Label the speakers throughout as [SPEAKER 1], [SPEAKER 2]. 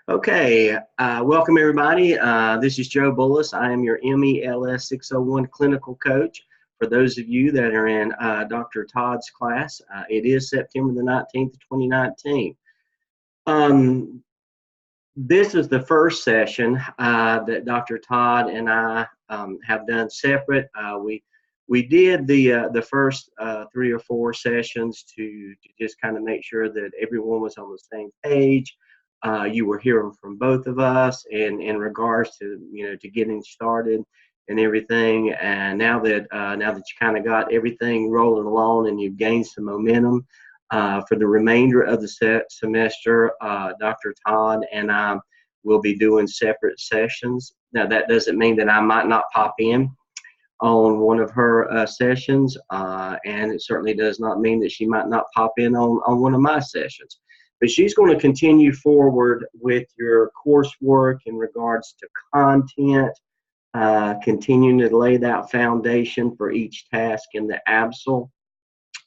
[SPEAKER 1] Okay, welcome everybody. This is Joe Bullis. I am your MELS 601 clinical coach. For those of you that are in Dr. Todd's class, it is September the 19th, 2019. This is the first session that Dr. Todd and I have done separate. We did the first 3 or 4 sessions to just kind of make sure that everyone was on the same page. You were hearing from both of us in regards to to getting started and everything. And now that you kind of got everything rolling along and you've gained some momentum for the remainder of the semester, Dr. Todd and I will be doing separate sessions. Now that doesn't mean that I might not pop in on one of her sessions, and it certainly does not mean that she might not pop in on one of my sessions. But she's going to continue forward with your coursework in regards to content, continuing to lay that foundation for each task in the ABSL,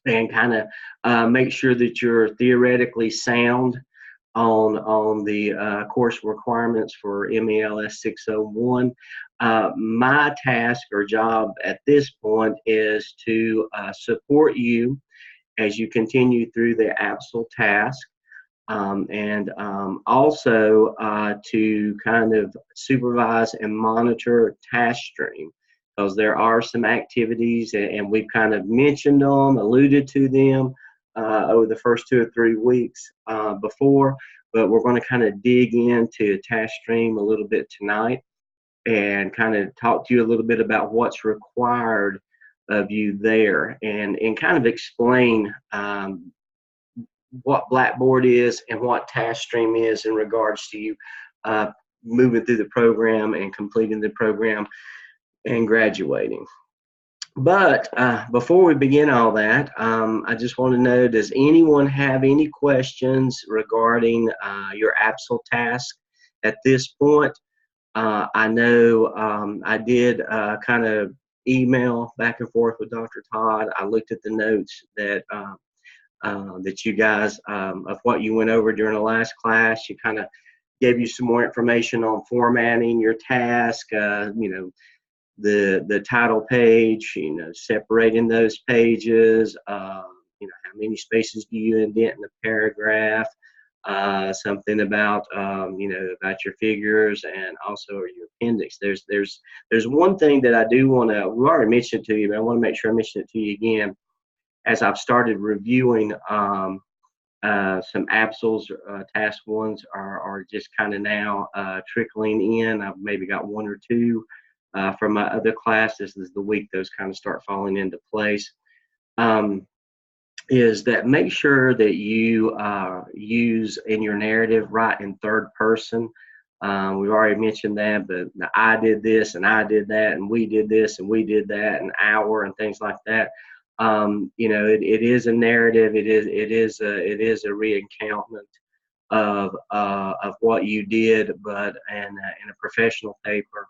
[SPEAKER 1] and kind of make sure that you're theoretically sound on the course requirements for MELS 601. My task or job at this point is to support you as you continue through the ABSL task, and also to kind of supervise and monitor task stream, because there are some activities, and we've kind of mentioned them, alluded to them over the first 2 or 3 weeks before, but we're going to kind of dig into task stream a little bit tonight and kind of talk to you a little bit about what's required of you there, and kind of explain what Blackboard is and what task stream is in regards to you moving through the program and completing the program and graduating. But before we begin all that, I just want to know, does anyone have any questions regarding your ABSL task at this point? I know I did kind of email back and forth with Dr. Todd. I looked at the notes that that you guys, of what you went over during the last class. She kind of gave you some more information on formatting your task, the title page, separating those pages, how many spaces do you indent in the paragraph, something about, about your figures, and also your appendix. There's one thing that I do want to, we already mentioned it to you, but I want to make sure I mention it to you again. As I've started reviewing some ABSLs, task ones are just kind of now trickling in. I've maybe got 1 or 2 from my other classes. This is the week those kind of start falling into place. Is that make sure that you use in your narrative, write in third person. We've already mentioned that, but I did this and I did that and we did this and we did that, and our and things like that. It is a narrative. It is a reaccountment of what you did, but in a professional paper.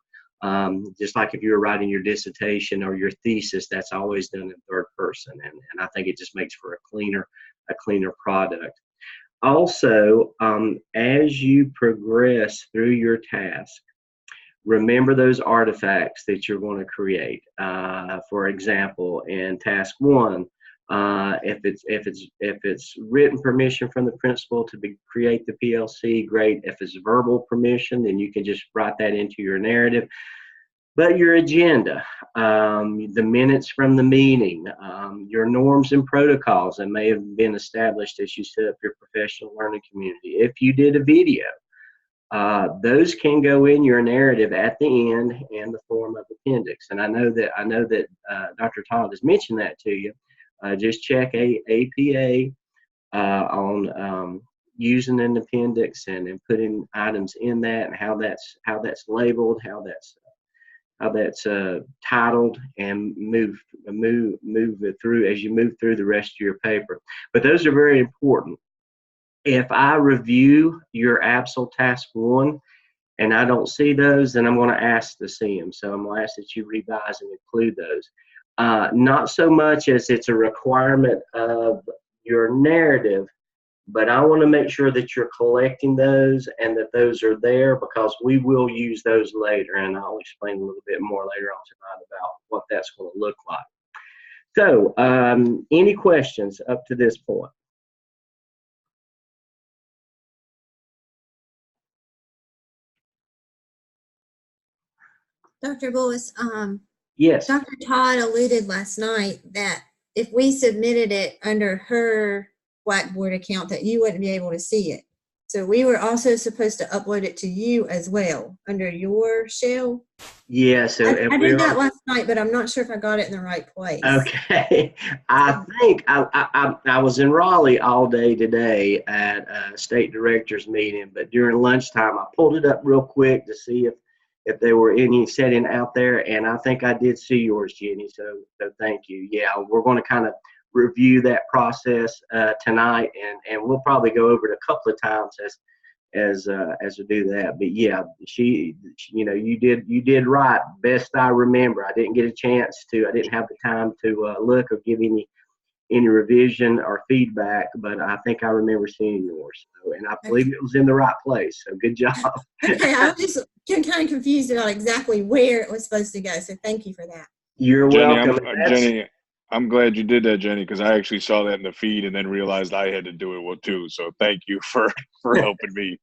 [SPEAKER 1] Just like if you were writing your dissertation or your thesis, that's always done in third person, and I think it just makes for a cleaner product. Also, as you progress through your task, remember those artifacts that you're going to create. For example, in task 1, if it's written permission from the principal to create the PLC, great. If it's verbal permission, then you can just write that into your narrative. But your agenda, the minutes from the meeting, your norms and protocols that may have been established as you set up your professional learning community. If you did a video, those can go in your narrative at the end in the form of appendix. And I know that Dr. Todd has mentioned that to you. Just check APA on using an appendix and putting items in that, and how that's labeled, how that's titled, and move it through as you move through the rest of your paper. But those are very important. If I review your ABSL task 1 and I don't see those, then I'm going to ask to see them. So I'm going to ask that you revise and include those. Not so much as it's a requirement of your narrative, But I want to make sure that you're collecting those and that those are there, because we will use those later. And I'll explain a little bit more later on tonight about what that's going to look like. So, any questions up to this point?
[SPEAKER 2] Dr. Lewis,
[SPEAKER 1] Yes.
[SPEAKER 2] Dr. Todd alluded last night that if we submitted it under her Blackboard account, that you wouldn't be able to see it. So we were also supposed to upload it to you as well under your shell.
[SPEAKER 1] Yeah. So
[SPEAKER 2] I did that last night, but I'm not sure if I got it in the right place.
[SPEAKER 1] Okay. I think I was in Raleigh all day today at a state director's meeting, but during lunchtime I pulled it up real quick to see if there were any setting out there, and I think I did see yours, Jenny. So thank you. Yeah, we're going to kind of review that process tonight, and we'll probably go over it a couple of times as to do that. But yeah, she you know, you did right, best I remember. I didn't get a chance to, I didn't have the time to look or give any revision or feedback, but I think I remember seeing yours. So, and I believe it was in the right place, so good job.
[SPEAKER 2] Okay, I was just kind of confused about exactly where it was supposed to go, so thank you for that.
[SPEAKER 1] You're
[SPEAKER 3] Jenny,
[SPEAKER 1] welcome.
[SPEAKER 3] Jenny, I'm glad you did that, Jenny, because I actually saw that in the feed and then realized I had to do it too. So thank you for helping me.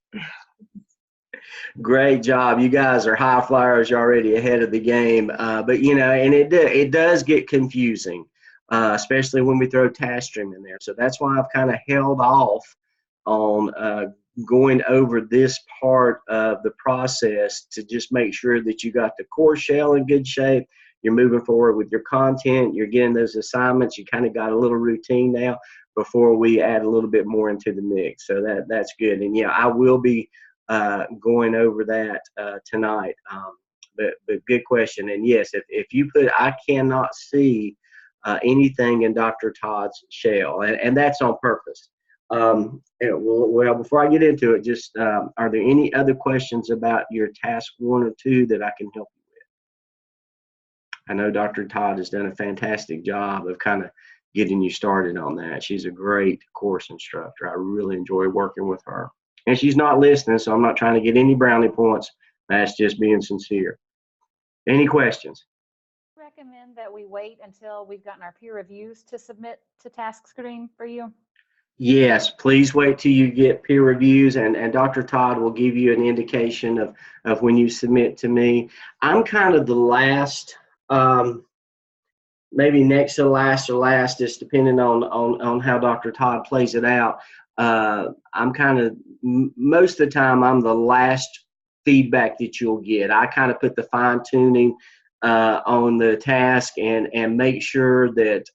[SPEAKER 1] Great job. You guys are high flyers. You're already ahead of the game. But, you know, and it does get confusing, especially when we throw task stream in there. So that's why I've kind of held off on going over this part of the process, to just make sure that you got the core shell in good shape. You're moving forward with your content. You're getting those assignments. You kind of got a little routine now before we add a little bit more into the mix. So that's good. And yeah, I will be going over that tonight. But good question. And yes, if you put, I cannot see anything in Dr. Todd's shell, and that's on purpose. Well, before I get into it, just are there any other questions about your task 1 or 2 that I can help you with? I know Dr. Todd has done a fantastic job of kind of getting you started on that. She's a great course instructor. I really enjoy working with her. And she's not listening, so I'm not trying to get any brownie points. That's just being sincere. Any questions?
[SPEAKER 4] Recommend that we wait until we've gotten our peer reviews to submit to task screen for you?
[SPEAKER 1] Yes, please wait till you get peer reviews, and Dr. Todd will give you an indication of when you submit to me. I'm kind of the last, maybe next to last or lastest, depending on how Dr. Todd plays it out. I'm kind of, most of the time, I'm the last feedback that you'll get. I kind of put the fine tuning on the task and make sure that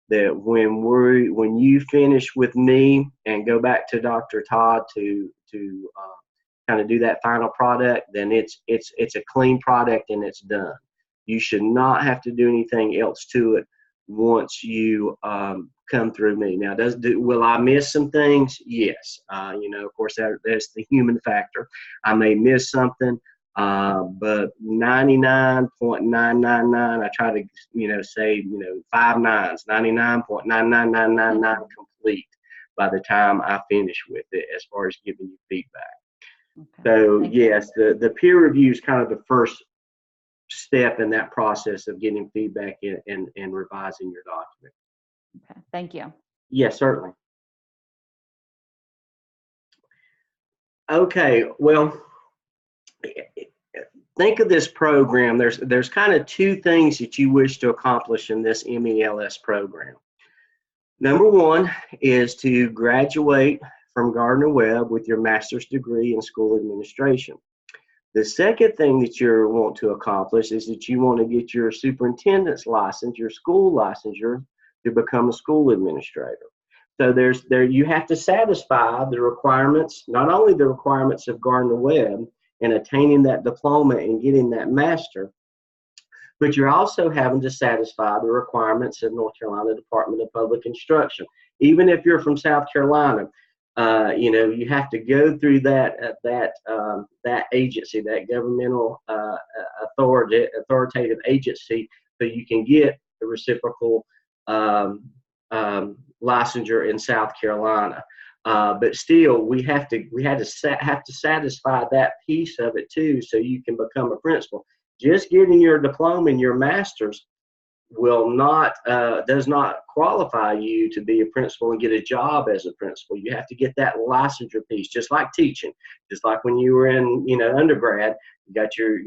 [SPEAKER 1] that when you finish with me and go back to Dr. Todd to kind of do that final product, then it's a clean product and it's done. You should not have to do anything else to it once you come through me. Now, will I miss some things? Yes. You know, of course, that's the human factor. I may miss something, but 99.999, I try to, you know, say, you know, 5 nines, 99.99999 complete by the time I finish with it, as far as giving you feedback. Okay. So yes, the peer review is kind of the first step in that process of getting feedback and revising your document.
[SPEAKER 4] Okay, thank you.
[SPEAKER 1] Yes, certainly. Okay, well, think of this program. There's kind of 2 things that you wish to accomplish in this MELS program. Number 1 is to graduate from Gardner-Webb with your master's degree in school administration. The second thing that you want to accomplish is that you want to get your superintendent's license, your school licensure, to become a school administrator. So you have to satisfy the requirements, not only the requirements of Gardner-Webb and attaining that diploma and getting that master, but you're also having to satisfy the requirements of North Carolina Department of Public Instruction. Even if you're from South Carolina, you know, you have to go through that agency, that governmental authoritative agency, so you can get the reciprocal licensure in South Carolina. But still, we had to satisfy that piece of it too, so you can become a principal. Just getting your diploma and your master's does not qualify you to be a principal and get a job as a principal. You have to get that licensure piece, just like teaching, just like when you were in undergrad, you got your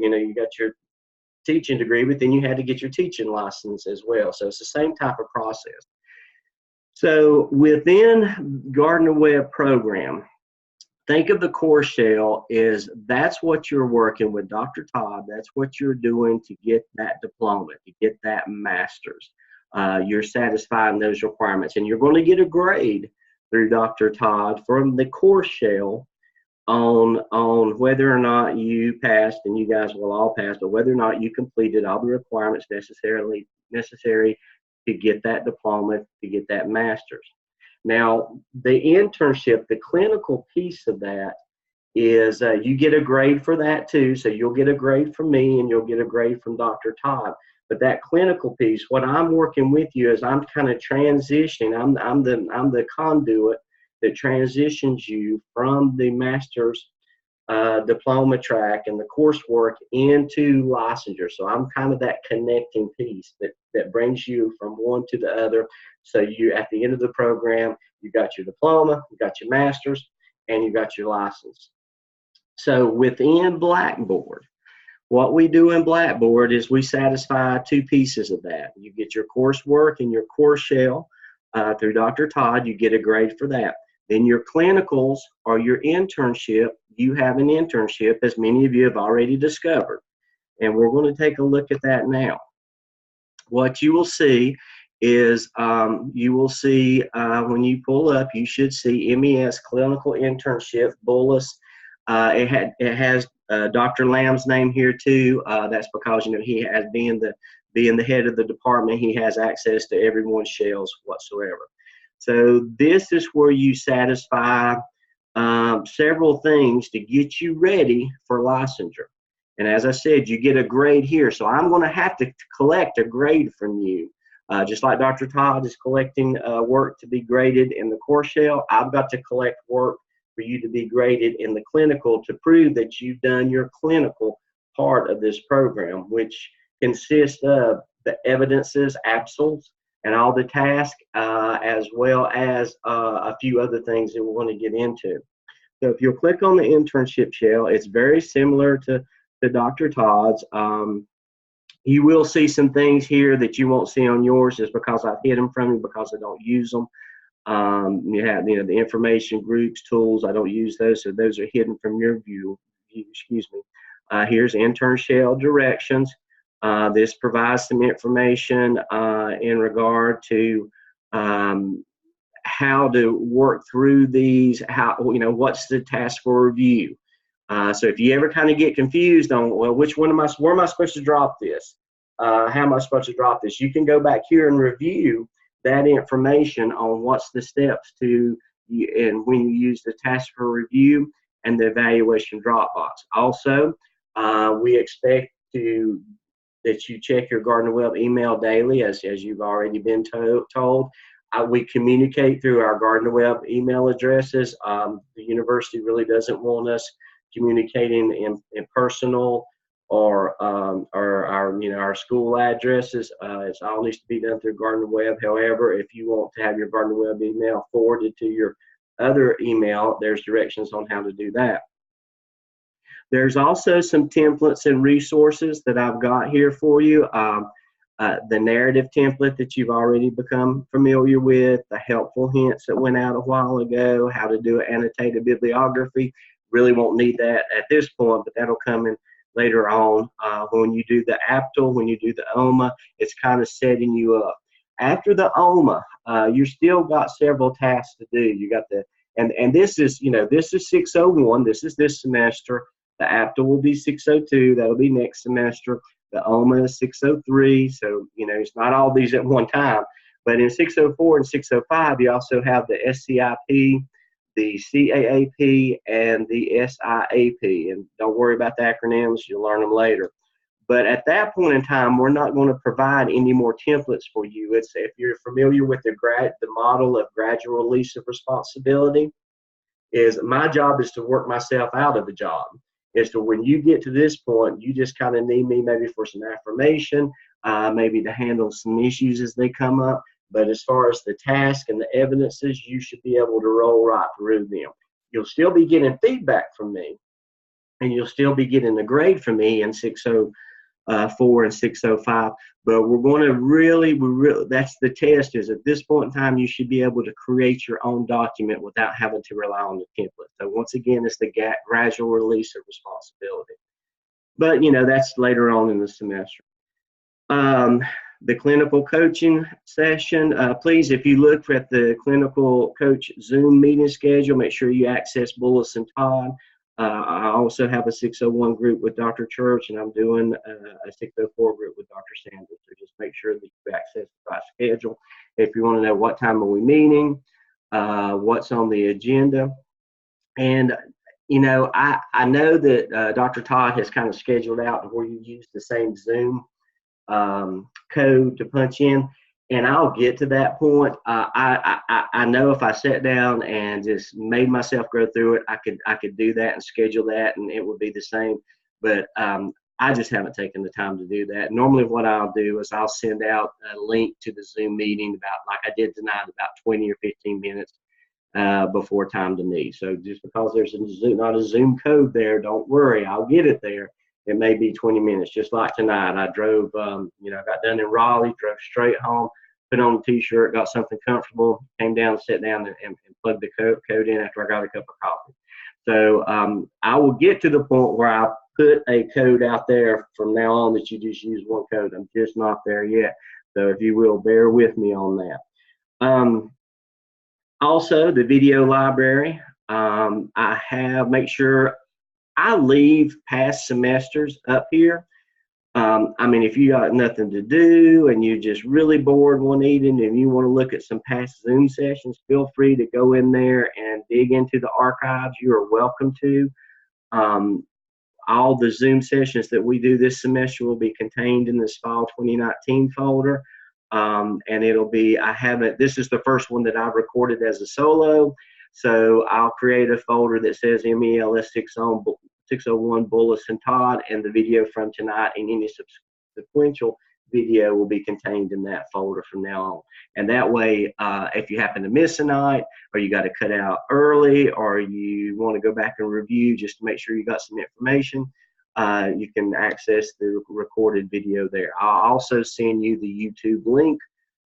[SPEAKER 1] teaching degree, but then you had to get your teaching license as well. So it's the same type of process. So within Gardner Webb program, think of the core shell that's what you're working with Dr. Todd. That's what you're doing to get that diploma, to get that master's. You're satisfying those requirements, and you're going to get a grade through Dr. Todd from the core shell on whether or not you passed, and you guys will all pass, but whether or not you completed all the requirements necessary to get that diploma, to get that master's. Now, the internship, the clinical piece of that is you get a grade for that too. So you'll get a grade from me and you'll get a grade from Dr. Todd. But that clinical piece, what I'm working with you is I'm kind of transitioning. I'm the conduit that transitions you from the master's diploma track and the coursework into licensure. So I'm kind of that connecting piece that brings you from one to the other. So you, at the end of the program, you got your diploma, you got your master's, and you got your license. So within Blackboard, what we do in Blackboard is we satisfy two pieces of that. You get your coursework and your course shell through Dr. Todd. You get a grade for that. Then your clinicals or your internship, you have an internship, as many of you have already discovered. And we're going to take a look at that now. What you will see is when you pull up, you should see MES Clinical Internship Bullis. It has Dr. Lamb's name here too. That's because he has being the head of the department, he has access to everyone's shells whatsoever. So this is where you satisfy several things to get you ready for licensure. And as I said, you get a grade here. So I'm going to have to collect a grade from you. Just like Dr. Todd is collecting work to be graded in the core shell, I've got to collect work for you to be graded in the clinical to prove that you've done your clinical part of this program, which consists of the evidences, APSLs, and all the tasks, as well as a few other things that we want to get into. So if you'll click on the internship shell, it's very similar to Dr. Todd's. You will see some things here that you won't see on yours just because I've hid them from you because I don't use them. You have the information groups, tools, I don't use those, so those are hidden from your view. Excuse me. Here's intern shell directions. This provides some information in regard to how to work through these, what's the task for review. So if you ever kind of get confused on, well, where am I supposed to drop this? How am I supposed to drop this? You can go back here and review that information on what's the steps to, and when you use the task for review and the evaluation drop box. Also, we expect that you check your Gardner Webb email daily, as you've already been told. We communicate through our Gardner Webb email addresses. The university really doesn't want us communicating in personal or our school addresses. It all needs to be done through Gardner Webb. However, if you want to have your Gardner Webb email forwarded to your other email, there's directions on how to do that. There's also some templates and resources that I've got here for you. The narrative template that you've already become familiar with, the helpful hints that went out a while ago, how to do annotated bibliography. Really won't need that at this point, but that'll come in later on. When you do the APTL, when you do the OMA, it's kind of setting you up. After the OMA, you still got several tasks to do. You got and this is 601. This is this semester. The APTL will be 602. That'll be next semester. The OMA is 603. So, it's not all these at one time. But in 604 and 605, you also have the SCIP, the CAAP, and the SIAP. And don't worry about the acronyms. You'll learn them later. But at that point in time, we're not going to provide any more templates for you. If you're familiar with the model of gradual release of responsibility, is my job is to work myself out of the job. Is to when you get to this point, you just kind of need me maybe for some affirmation, maybe to handle some issues as they come up. But as far as the task and the evidences, you should be able to roll right through them. You'll still be getting feedback from me, and you'll still be getting a grade from me in 604 and 605. But we're going to really, that's the test, is at this point in time, you should be able to create your own document without having to rely on the template. So once again, it's the gradual release of responsibility. But, you know, that's later on in the semester. The clinical coaching session, please, if you look at the clinical coach Zoom meeting schedule, make sure you access Bullis and Todd. I also have a 601 group with Dr. Church, and I'm doing a 604 group with Dr. Sanders. So just make sure that you access the right schedule. If you want to know what time are we meeting, what's on the agenda. And, you know, I know that Dr. Todd has kind of scheduled out where you use the same Zoom code to punch in, and I'll get to that point. I know if I sat down and just made myself go through it, I could do that and schedule that, and it would be the same. But I just haven't taken the time to do that. Normally, what I'll do is I'll send out a link to the Zoom meeting about, like I did tonight, about 20 or 15 minutes before time to meet. So just because there's not a Zoom code there, don't worry, I'll get it there. It may be 20 minutes, just like tonight. I drove, you know, got done in Raleigh, drove straight home, put on a t-shirt, got something comfortable, came down, sat down, and plugged the code in after I got a cup of coffee. So I will get to the point where I put a code out there from now on that you just use one code. I'm just not there yet. So if you will, bear with me on that. Also, the video library. I have, make sure I leave past semesters up here. I mean, if you got nothing to do and you're just really bored one evening and you want to look at some past Zoom sessions, feel free to go in there and dig into the archives. You are welcome to. All the Zoom sessions that we do this semester will be contained in this Fall 2019 folder. And it'll be, this is the first one that I've recorded as a solo. So I'll create a folder that says MELS 601 Bullis and Todd, and the video from tonight and any sequential video will be contained in that folder from now on. And that way, if you happen to miss a night, or you got to cut out early, or you want to go back and review just to make sure you got some information, you can access the recorded video there. I'll also send you the YouTube link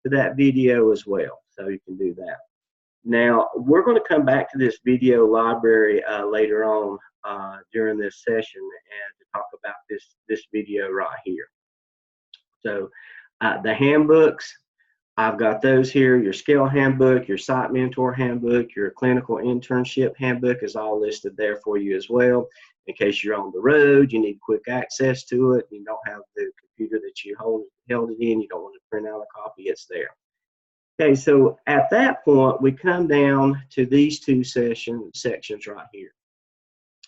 [SPEAKER 1] to that video as well, so you can do that. Now, we're going to come back to this video library later on during this session and to talk about this video right here. So the handbooks, I've got those here. Your scale handbook, your site mentor handbook, your clinical internship handbook is all listed there for you as well. In case you're on the road, you need quick access to it, you don't have the computer that you held it in, you don't want to print out a copy, it's there. Okay, so at that point, we come down to these two sections right here.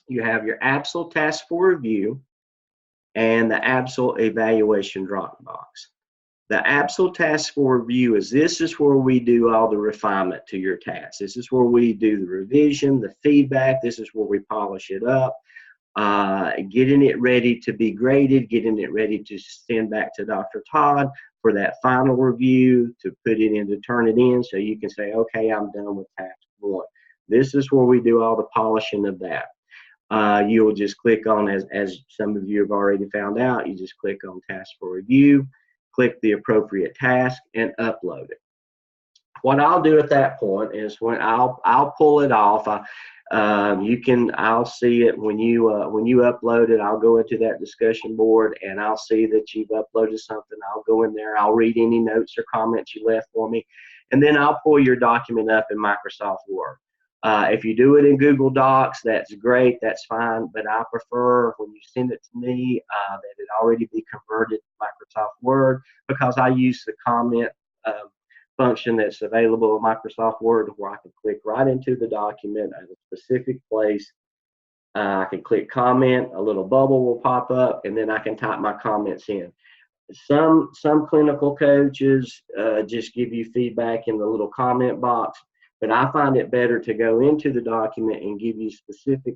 [SPEAKER 1] You have your ABSL task for review and the ABSL evaluation drop box. The ABSL task for review this is where we do all the refinement to your task. This is where we do the revision, the feedback. This is where we polish it up, getting it ready to be graded, getting it ready to send back to Dr. Todd for that final review, to put it in, to turn it in, so you can say, okay, I'm done with task one. This is where we do all the polishing of that. You'll just click on, as some of you have already found out, you just click on task for review, click the appropriate task, and upload it. What I'll do at that point is when I'll pull it off. I'll see it when you upload it. I'll go into that discussion board and I'll see that you've uploaded something. I'll go in there. I'll read any notes or comments you left for me, and then I'll pull your document up in Microsoft Word. If you do it in Google Docs, that's great. That's fine. But I prefer when you send it to me that it already be converted to Microsoft Word, because I use the comment function that's available in Microsoft Word, where I can click right into the document at a specific place. I can click comment, a little bubble will pop up, and then I can type my comments in. Some clinical coaches just give you feedback in the little comment box. But I find it better to go into the document and give you specific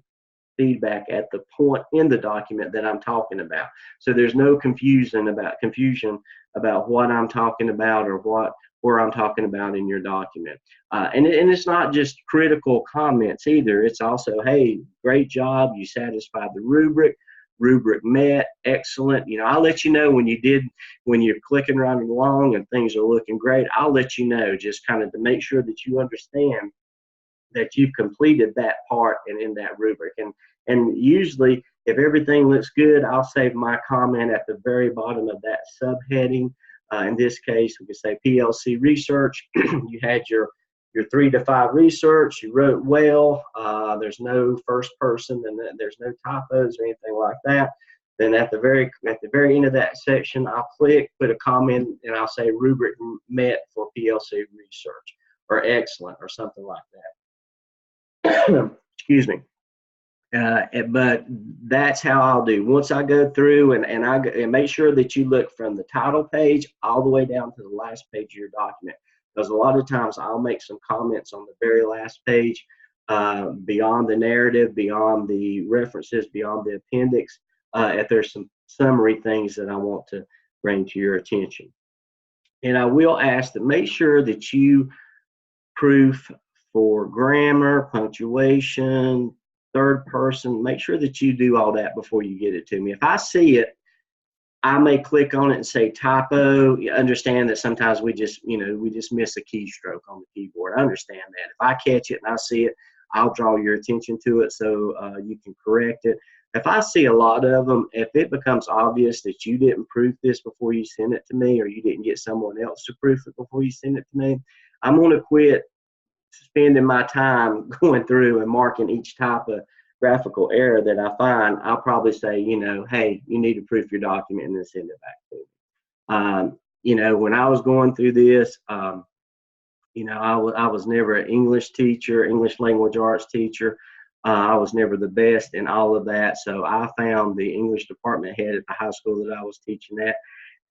[SPEAKER 1] feedback at the point in the document that I'm talking about. So there's no confusion about what I'm talking about or where I'm talking about in your document. And it's not just critical comments either. It's also, hey, great job, you satisfied the rubric met, excellent. I'll let you know when you're clicking right along and things are looking great. I'll let you know, just kind of to make sure that you understand that you've completed that part and in that rubric. And usually, if everything looks good, I'll save my comment at the very bottom of that subheading. In this case, we could say PLC research. You had your 3 to 5 research. You wrote well. There's no first person, and there's no typos or anything like that. Then at the very end of that section, I'll click, put a comment, and I'll say rubric met for PLC research, or excellent, or something like that. Excuse me. But that's how I'll do. Once I go through and make sure that you look from the title page all the way down to the last page of your document, because a lot of times I'll make some comments on the very last page, beyond the narrative, beyond the references, beyond the appendix, if there's some summary things that I want to bring to your attention. And I will ask to make sure that you proof for grammar, punctuation, third person, make sure that you do all that before you get it to me. If I see it, I may click on it and say typo. You understand that sometimes we just miss a keystroke on the keyboard. I understand that. If I catch it and I see it, I'll draw your attention to it so you can correct it. If I see a lot of them, if it becomes obvious that you didn't proof this before you send it to me, or you didn't get someone else to proof it before you send it to me, I'm going to quit spending my time going through and marking each type of graphical error that I find. I'll probably say, hey, you need to proof your document and then send it back to me. When I was going through this, I was never an English teacher, English language arts teacher. I was never the best in all of that. So I found the English department head at the high school that I was teaching at.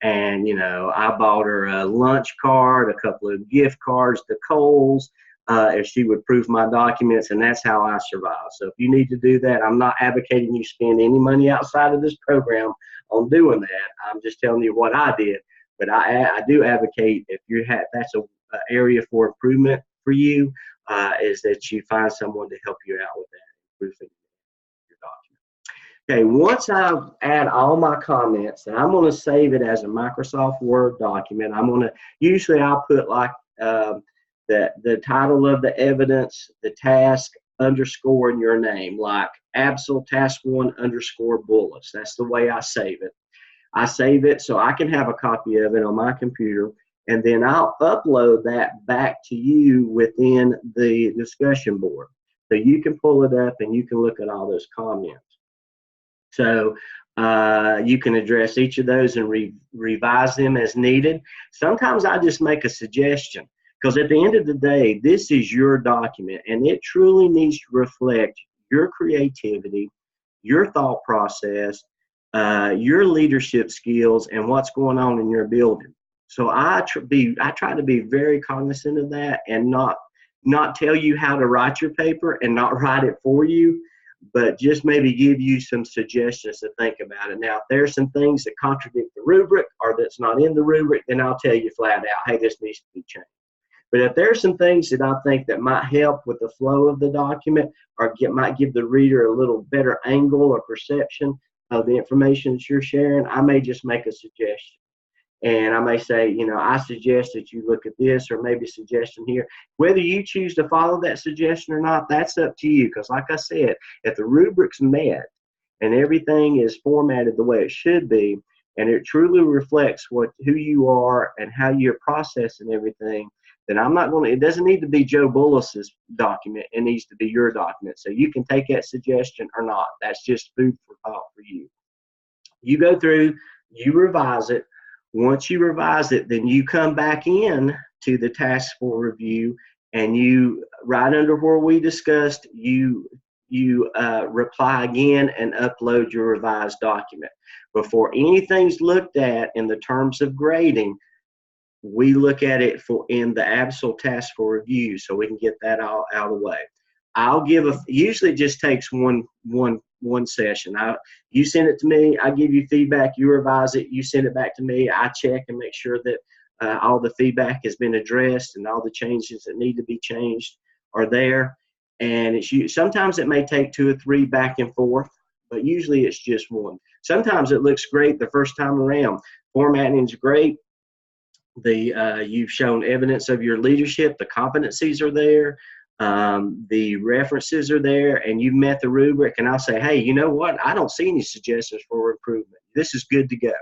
[SPEAKER 1] And, I bought her a lunch card, a couple of gift cards to Kohl's, if she would proof my documents, and that's how I survive. So if you need to do that, I'm not advocating you spend any money outside of this program on doing that. I'm just telling you what I did. But I do advocate, if that's an area for improvement for you, is that you find someone to help you out with that, proofing your document. Okay, once I add all my comments, and I'm going to save it as a Microsoft Word document. Usually I'll put like the title of the evidence, the task, underscore in your name, like Absol Task 1 underscore bullets. That's the way I save it. I save it so I can have a copy of it on my computer, and then I'll upload that back to you within the discussion board. So you can pull it up and you can look at all those comments. So you can address each of those and revise them as needed. Sometimes I just make a suggestion, because at the end of the day, this is your document, and it truly needs to reflect your creativity, your thought process, your leadership skills, and what's going on in your building. So I try to be very cognizant of that, and not tell you how to write your paper and not write it for you, but just maybe give you some suggestions to think about it. Now, if there's some things that contradict the rubric or that's not in the rubric, then I'll tell you flat out, hey, this needs to be changed. But if there's some things that I think that might help with the flow of the document, or might give the reader a little better angle or perception of the information that you're sharing, I may just make a suggestion. And I may say, I suggest that you look at this, or maybe suggestion here. Whether you choose to follow that suggestion or not, that's up to you. Because like I said, if the rubric's met and everything is formatted the way it should be, and it truly reflects who you are and how you're processing everything, then it doesn't need to be Joe Bullis's document. It needs to be your document. So you can take that suggestion or not. That's just food for thought for you. You go through, you revise it. Once you revise it, then you come back in to the task for review, and you, right under where we discussed, you reply again and upload your revised document. Before anything's looked at in the terms of grading, we look at it in the Absol task for review, so we can get that all out of the way. Usually it just takes one session. You send it to me, I give you feedback, you revise it, you send it back to me, I check and make sure that all the feedback has been addressed and all the changes that need to be changed are there. And sometimes it may take 2 or 3 back and forth, but usually it's just one. Sometimes it looks great the first time around. Formatting is great. You've shown evidence of your leadership. The competencies are there. The references are there, and you've met the rubric. And I'll say, hey, you know what? I don't see any suggestions for improvement. This is good to go.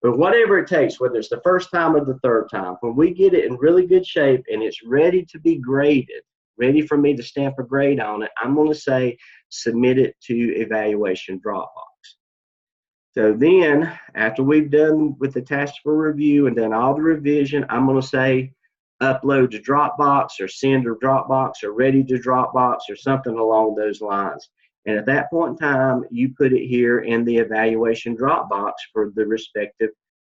[SPEAKER 1] But whatever it takes, whether it's the first time or the third time, when we get it in really good shape and it's ready to be graded, ready for me to stamp a grade on it, I'm going to say submit it to evaluation Dropbox. So then, after we've done with the task for review and done all the revision, I'm going to say upload to Dropbox or send to Dropbox or ready to Dropbox or something along those lines. And at that point in time, you put it here in the evaluation Dropbox for the respective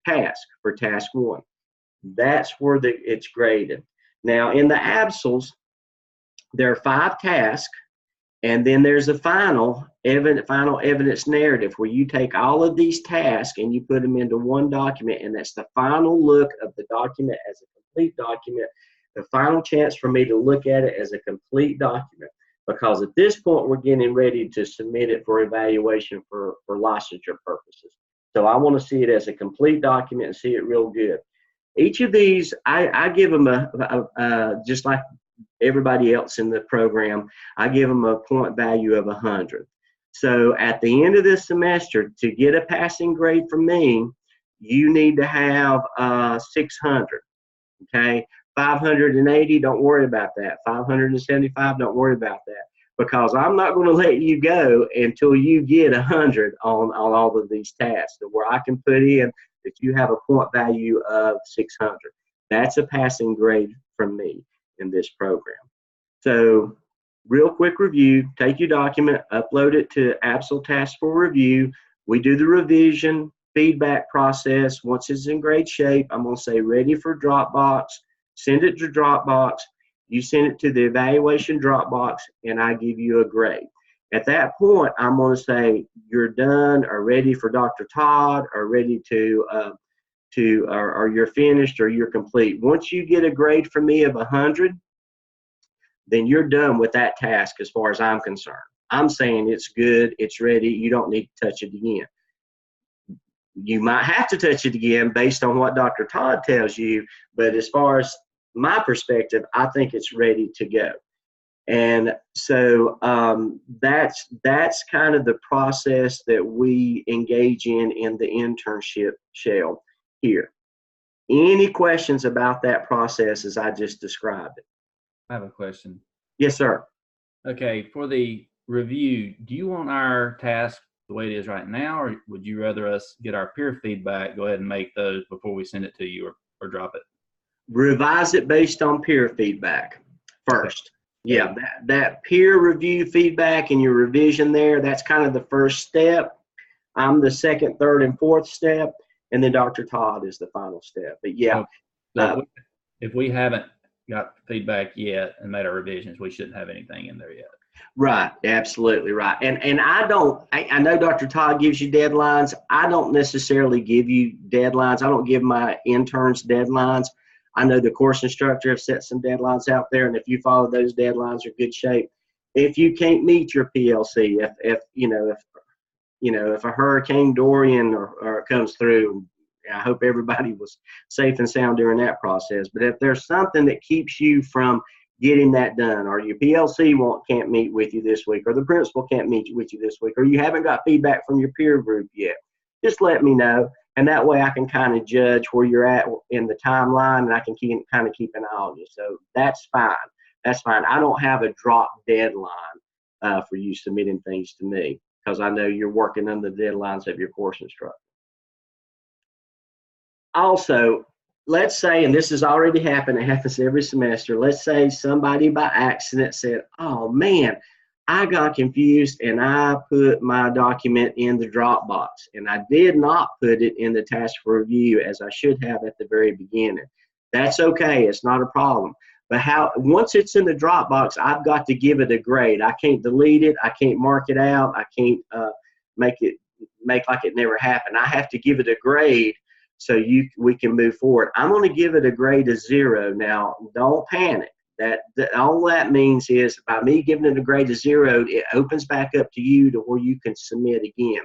[SPEAKER 1] task, for task 1. That's where it's graded. Now, in the Absols, there are 5 tasks, and then there's a final evidence narrative where you take all of these tasks and you put them into one document, and that's the final look of the document as a complete document, the final chance for me to look at it as a complete document. Because at this point, we're getting ready to submit it for evaluation for licensure purposes. So I want to see it as a complete document and see it real good. Each of these, I give them just like everybody else in the program, I give them a point value of 100. So at the end of this semester, to get a passing grade from me, you need to have 600, okay? 580, don't worry about that. 575, don't worry about that. Because I'm not going to let you go until you get 100 on all of these tasks, where I can put in that you have a point value of 600. That's a passing grade from me in this program. So real quick review, take your document, upload it to Absol Task for Review. We do the revision feedback process. Once it's in great shape, I'm going to say ready for Dropbox. Send it to Dropbox. You send it to the evaluation Dropbox, and I give you a grade. At that point, I'm going to say you're done or ready for Dr. Todd or ready or you're finished or you're complete. Once you get a grade from me of 100, then you're done with that task as far as I'm concerned. I'm saying it's good, it's ready, you don't need to touch it again. You might have to touch it again based on what Dr. Todd tells you, but as far as my perspective, I think it's ready to go. And so that's kind of the process that we engage in the internship shell here. Any questions about that process as I just described it?
[SPEAKER 5] I have a question.
[SPEAKER 1] Yes, sir.
[SPEAKER 5] Okay, for the review, do you want our task the way it is right now, or would you rather us get our peer feedback, go ahead and make those before we send it to you, or drop it?
[SPEAKER 1] Revise it based on peer feedback first. Yeah, that peer review feedback and your revision there, that's kind of the first step. I'm the second, third, and fourth step, and then Dr. Todd is the final step. But yeah.
[SPEAKER 5] So if we haven't got feedback yet and made our revisions, we shouldn't have anything in there yet.
[SPEAKER 1] Right, absolutely right. And I know Dr. Todd gives you deadlines. I don't necessarily give you deadlines. I don't give my interns deadlines. I know the course instructor have set some deadlines out there, and if you follow those deadlines, you're in good shape. If you can't meet your PLC, if a Hurricane Dorian or comes through, I hope everybody was safe and sound during that process. But if there's something that keeps you from getting that done, or your PLC can't meet with you this week, or the principal can't meet with you this week, or you haven't got feedback from your peer group yet, just let me know. And that way I can kind of judge where you're at in the timeline, and I can keep an eye on you. So that's fine. That's fine. I don't have a drop deadline for you submitting things to me, because I know you're working under the deadlines of your course instructor. Also, let's say, and this has already happened, it happens every semester, let's say somebody by accident said, oh man, I got confused and I put my document in the Dropbox, and I did not put it in the task for review as I should have at the very beginning. That's okay, it's not a problem. But once it's in the Dropbox, I've got to give it a grade. I can't delete it, I can't mark it out, I can't make like it never happened. I have to give it a grade so we can move forward. I'm going to give it a grade of 0. Now, don't panic. All that means is by me giving it a grade of 0, it opens back up to you to where you can submit again.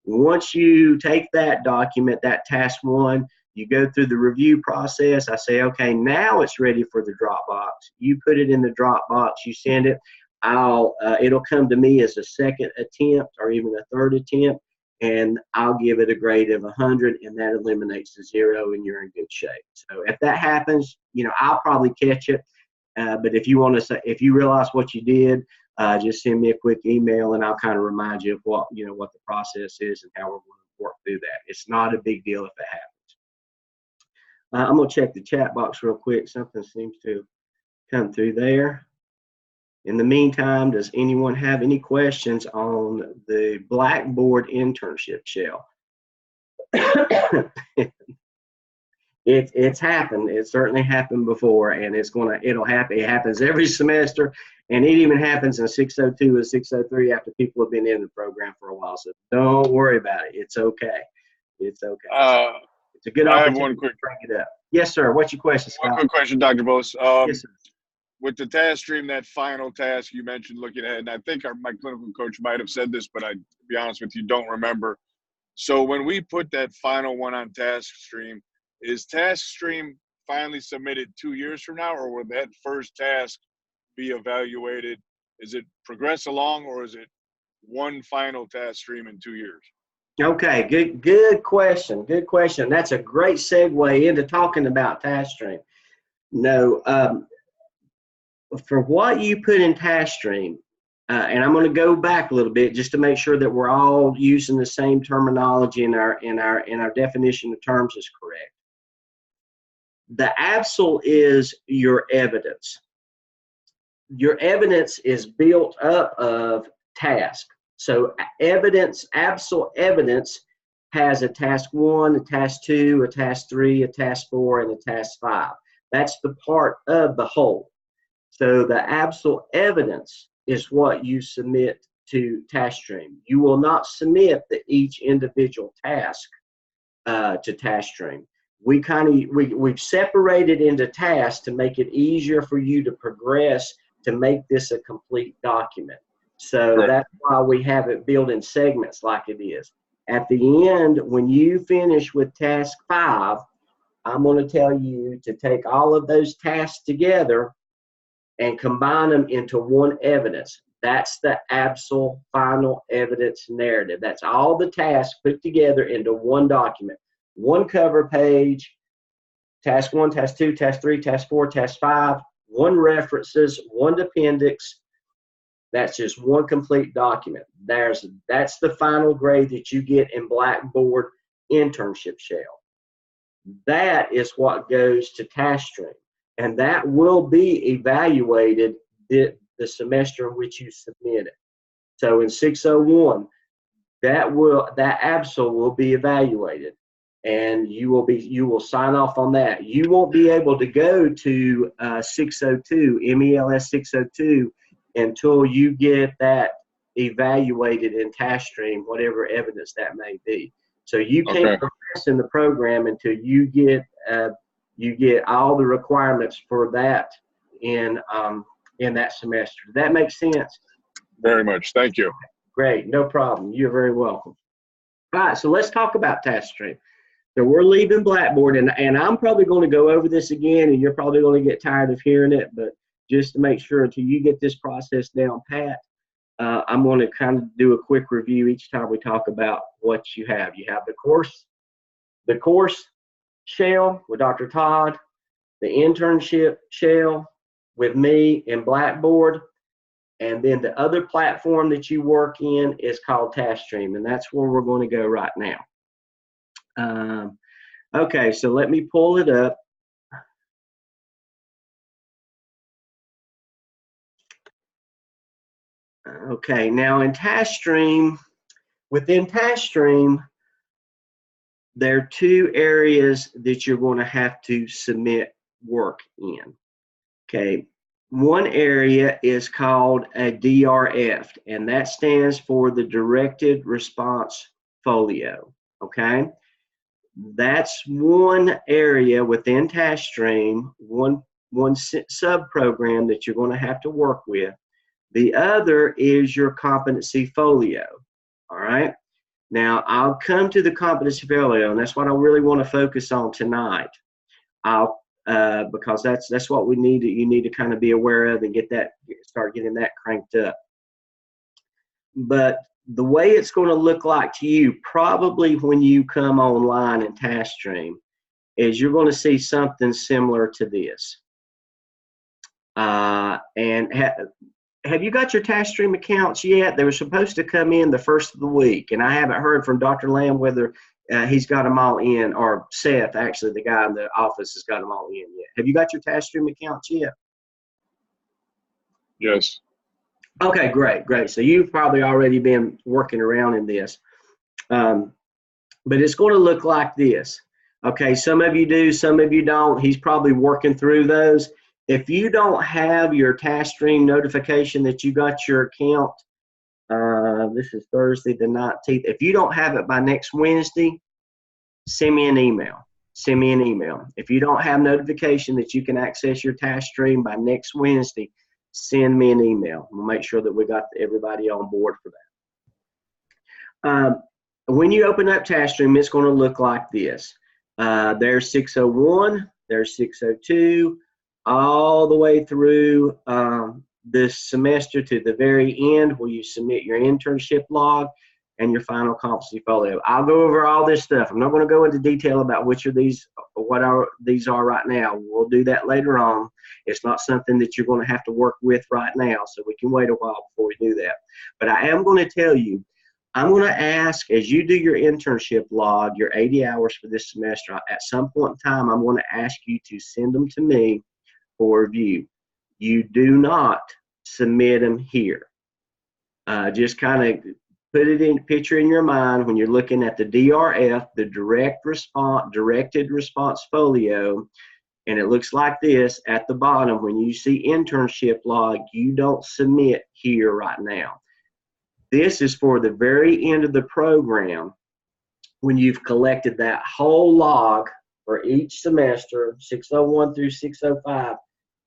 [SPEAKER 1] Once you take that document, that task 1, you go through the review process. I say, okay, now it's ready for the Dropbox. You put it in the Dropbox, you send it. It'll come to me as a second attempt or even a third attempt, and I'll give it a grade of 100, and that eliminates the 0, and you're in good shape. So if that happens, I'll probably catch it. But if you realize what you did, just send me a quick email, and I'll kind of remind you of what the process is and how we're going to work through that. It's not a big deal if it happens. I'm going to check the chat box real quick. Something seems to come through there. In the meantime, does anyone have any questions on the Blackboard internship shell? It's happened. It certainly happened before, and it'll happen. It happens every semester, and it even happens in 602 and 603 after people have been in the program for a while. So don't worry about it. It's okay. It's okay. It's a good opportunity to bring it up. Yes, sir. What's your question, Scott?
[SPEAKER 3] One quick question, Dr. Bose.
[SPEAKER 1] Yes, sir.
[SPEAKER 3] With the task stream, that final task you mentioned looking at, and I think my clinical coach might have said this, but I, to be honest with you, don't remember. So when we put that final one on task stream, is task stream finally submitted 2 years from now, or will that first task be evaluated? Is it progress along, or is it one final task stream in 2 years?
[SPEAKER 1] Okay, good question. Good question. That's a great segue into talking about task stream. No, for what you put in task stream, and I'm going to go back a little bit just to make sure that we're all using the same terminology and our definition of terms is correct. The absol is your evidence. Your evidence is built up of task. So absol evidence has a task 1, a task 2, a task 3, a task 4, and a task 5. That's the part of the whole. So the absol evidence is what you submit to task stream. You will not submit each individual task to task stream. We've separated into tasks to make it easier for you to progress to make this a complete document. So
[SPEAKER 3] Correct.
[SPEAKER 1] That's why we have it built in segments like it is. At the end, when you finish with task 5, I'm going to tell you to take all of those tasks together and combine them into one evidence. That's the absol final evidence narrative. That's all the tasks put together into one document. One cover page, task 1, task 2, task 3, task 4, task 5, one references, one appendix. That's just one complete document. That's the final grade that you get in Blackboard internship shell. That is what goes to task stream, and that will be evaluated the semester in which you submit it. So in 601, that absol will be evaluated, and you will sign off on that. You won't be able to go to 602, MELS 602, until you get that evaluated in task stream, whatever evidence that may be. So you can't progress in the program until you get all the requirements for that in that semester. Does that make sense?
[SPEAKER 3] Very much. Thank you.
[SPEAKER 1] Great. No problem. You're very welcome. All right. So let's talk about task stream. So we're leaving Blackboard, and I'm probably going to go over this again, and you're probably going to get tired of hearing it, but just to make sure until you get this process down pat, I'm going to kind of do a quick review each time we talk about what you have. You have the course shell with Dr. Todd, the internship shell with me in Blackboard, and then the other platform that you work in is called TaskStream, and that's where we're going to go right now. Okay, so let me pull it up. Okay, now in TaskStream, within TaskStream, there are two areas that you're going to have to submit work in. Okay, one area is called a DRF, and that stands for the Directed Response Folio. Okay, that's one area within TaskStream, one sub-program that you're going to have to work with. The other is your competency folio. All right. Now I'll come to the competency folio, and that's what I really want to focus on tonight. Because that's what we need. You need to kind of be aware of and start getting that cranked up. But the way it's going to look like to you, probably when you come online in TaskStream, is you're going to see something similar to this. And have you got your TaskStream accounts yet? They were supposed to come in the first of the week, and I haven't heard from Dr. Lamb whether he's got them all in, or Seth, actually, the guy in the office, has got them all in yet. Have you got your TaskStream accounts yet?
[SPEAKER 3] Yes.
[SPEAKER 1] Okay, great. So you've probably already been working around in this. But it's going to look like this. Okay, some of you do, some of you don't. He's probably working through those. If you don't have your TaskStream notification that you got your account, this is Thursday the 19th. If you don't have it by next Wednesday, send me an email. Send me an email. If you don't have notification that you can access your TaskStream by next Wednesday, send me an email. We'll make sure that we got everybody on board for that. When you open up TaskStream, it's going to look like this. There's 601, there's 602, all the way through this semester to the very end where you submit your internship log and your final competency folio. I'll go over all this stuff. I'm not going to go into detail about which of these, these are right now. We'll do that later on. It's not something that you're going to have to work with right now, so we can wait a while before we do that. But I am going to tell you, I'm going to ask, as you do your internship log, your 80 hours for this semester, at some point in time, I'm going to ask you to send them to me for review. You do not submit them here. Just kind of picture in your mind when you're looking at the DRF, the Directed Response Folio, and it looks like this at the bottom. When you see internship log, you don't submit here right now. This is for the very end of the program when you've collected that whole log for each semester, 601 through 605,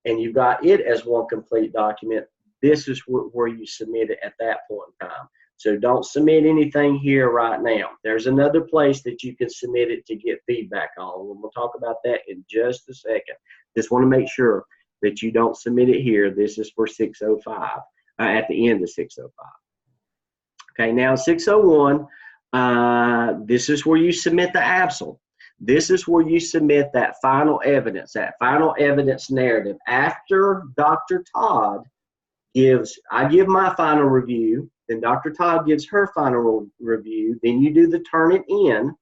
[SPEAKER 1] and you've got it as one complete document. This is where you submit it at that point in time. So don't submit anything here right now. There's another place that you can submit it to get feedback on. We'll talk about that in just a second. Just want to make sure that you don't submit it here. This is for 605, at the end of 605. Okay, now 601, this is where you submit the ABSL. This is where you submit that final evidence narrative. After Dr. Todd I give my final review, then Dr. Todd gives her final review, then you do the turn it in,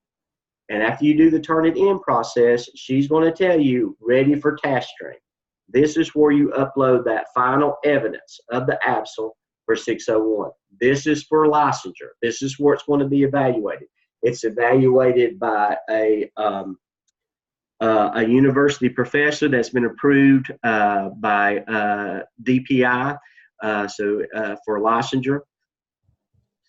[SPEAKER 1] and after you do the turn it in process, she's going to tell you, ready for TaskStream. This is where you upload that final evidence of the ABSL for 601. This is for licensure. This is where it's going to be evaluated. It's evaluated by a university professor that's been approved by DPI, for licensure.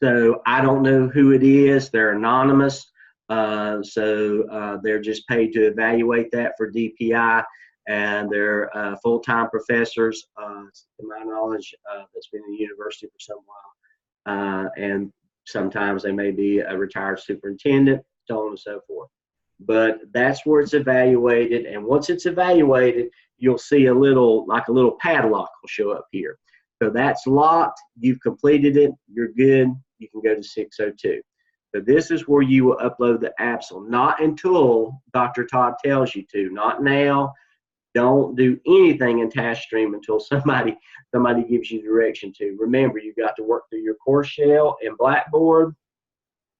[SPEAKER 1] So I don't know who it is. They're anonymous. They're just paid to evaluate that for DPI, and they're full-time professors, to my knowledge, that's been in the university for some while. And sometimes they may be a retired superintendent, so on and so forth. But that's where it's evaluated, and once it's evaluated, you'll see a little padlock will show up here. So that's locked. You've completed it. You're good. You can go to 602. So this is where you will upload the ABSL. Not until Dr. Todd tells you to. Not now. Don't do anything in TaskStream until somebody gives you direction to. Remember, you've got to work through your course shell in Blackboard.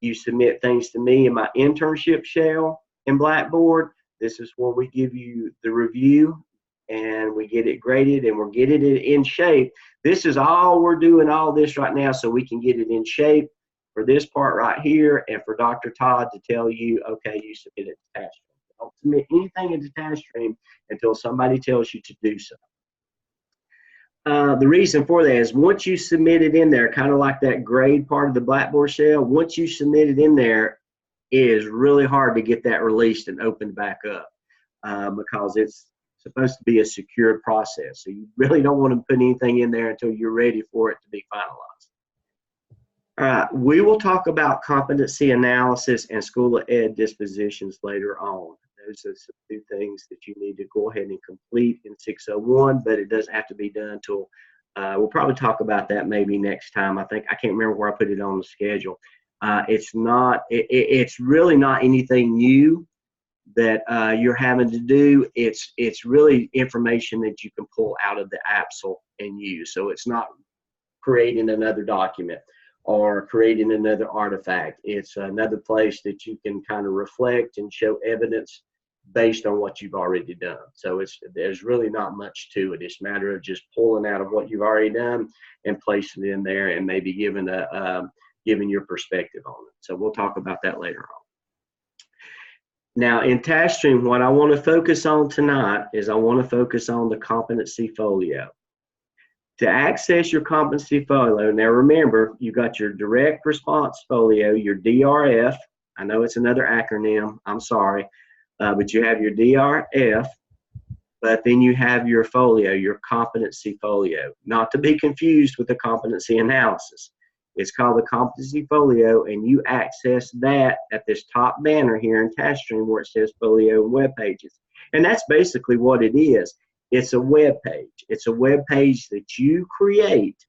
[SPEAKER 1] You submit things to me in my internship shell in Blackboard. This is where we give you the review and we get it graded and we're getting it in shape. This is all we're doing all this right now so we can get it in shape for this part right here and for Dr. Todd to tell you, okay, you submitted to task stream. Don't submit anything into task stream until somebody tells you to do so. The reason for that is once you submit it in there, kind of like that grade part of the Blackboard shell, once you submit it in there, it is really hard to get that released and opened back up because it's supposed to be a secure process. So you really don't want to put anything in there until you're ready for it to be finalized. All right, we will talk about competency analysis and school of ed dispositions later on. Those are some two things that you need to go ahead and complete in 601, but it doesn't have to be done until, we'll probably talk about that maybe next time. I can't remember where I put it on the schedule. It's really not anything new that you're having to do. It's really information that you can pull out of the APSL and use. So it's not creating another document or creating another artifact. It's another place that you can kind of reflect and show evidence based on what you've already done. So there's really not much to it. It's a matter of just pulling out of what you've already done and placing it in there and maybe giving your perspective on it. So we'll talk about that later on. Now in task stream, what I want to focus on tonight is I want to focus on the competency folio. To access your competency folio, now remember, you got your direct response folio, your DRF. I know it's another acronym, I'm sorry, but you have your DRF, but then you have your folio, your competency folio, not to be confused with the competency analysis. It's called the competency folio, and you access that at this top banner here in task stream where it says folio and web pages. And that's basically what it is. It's a web page. It's a web page that you create,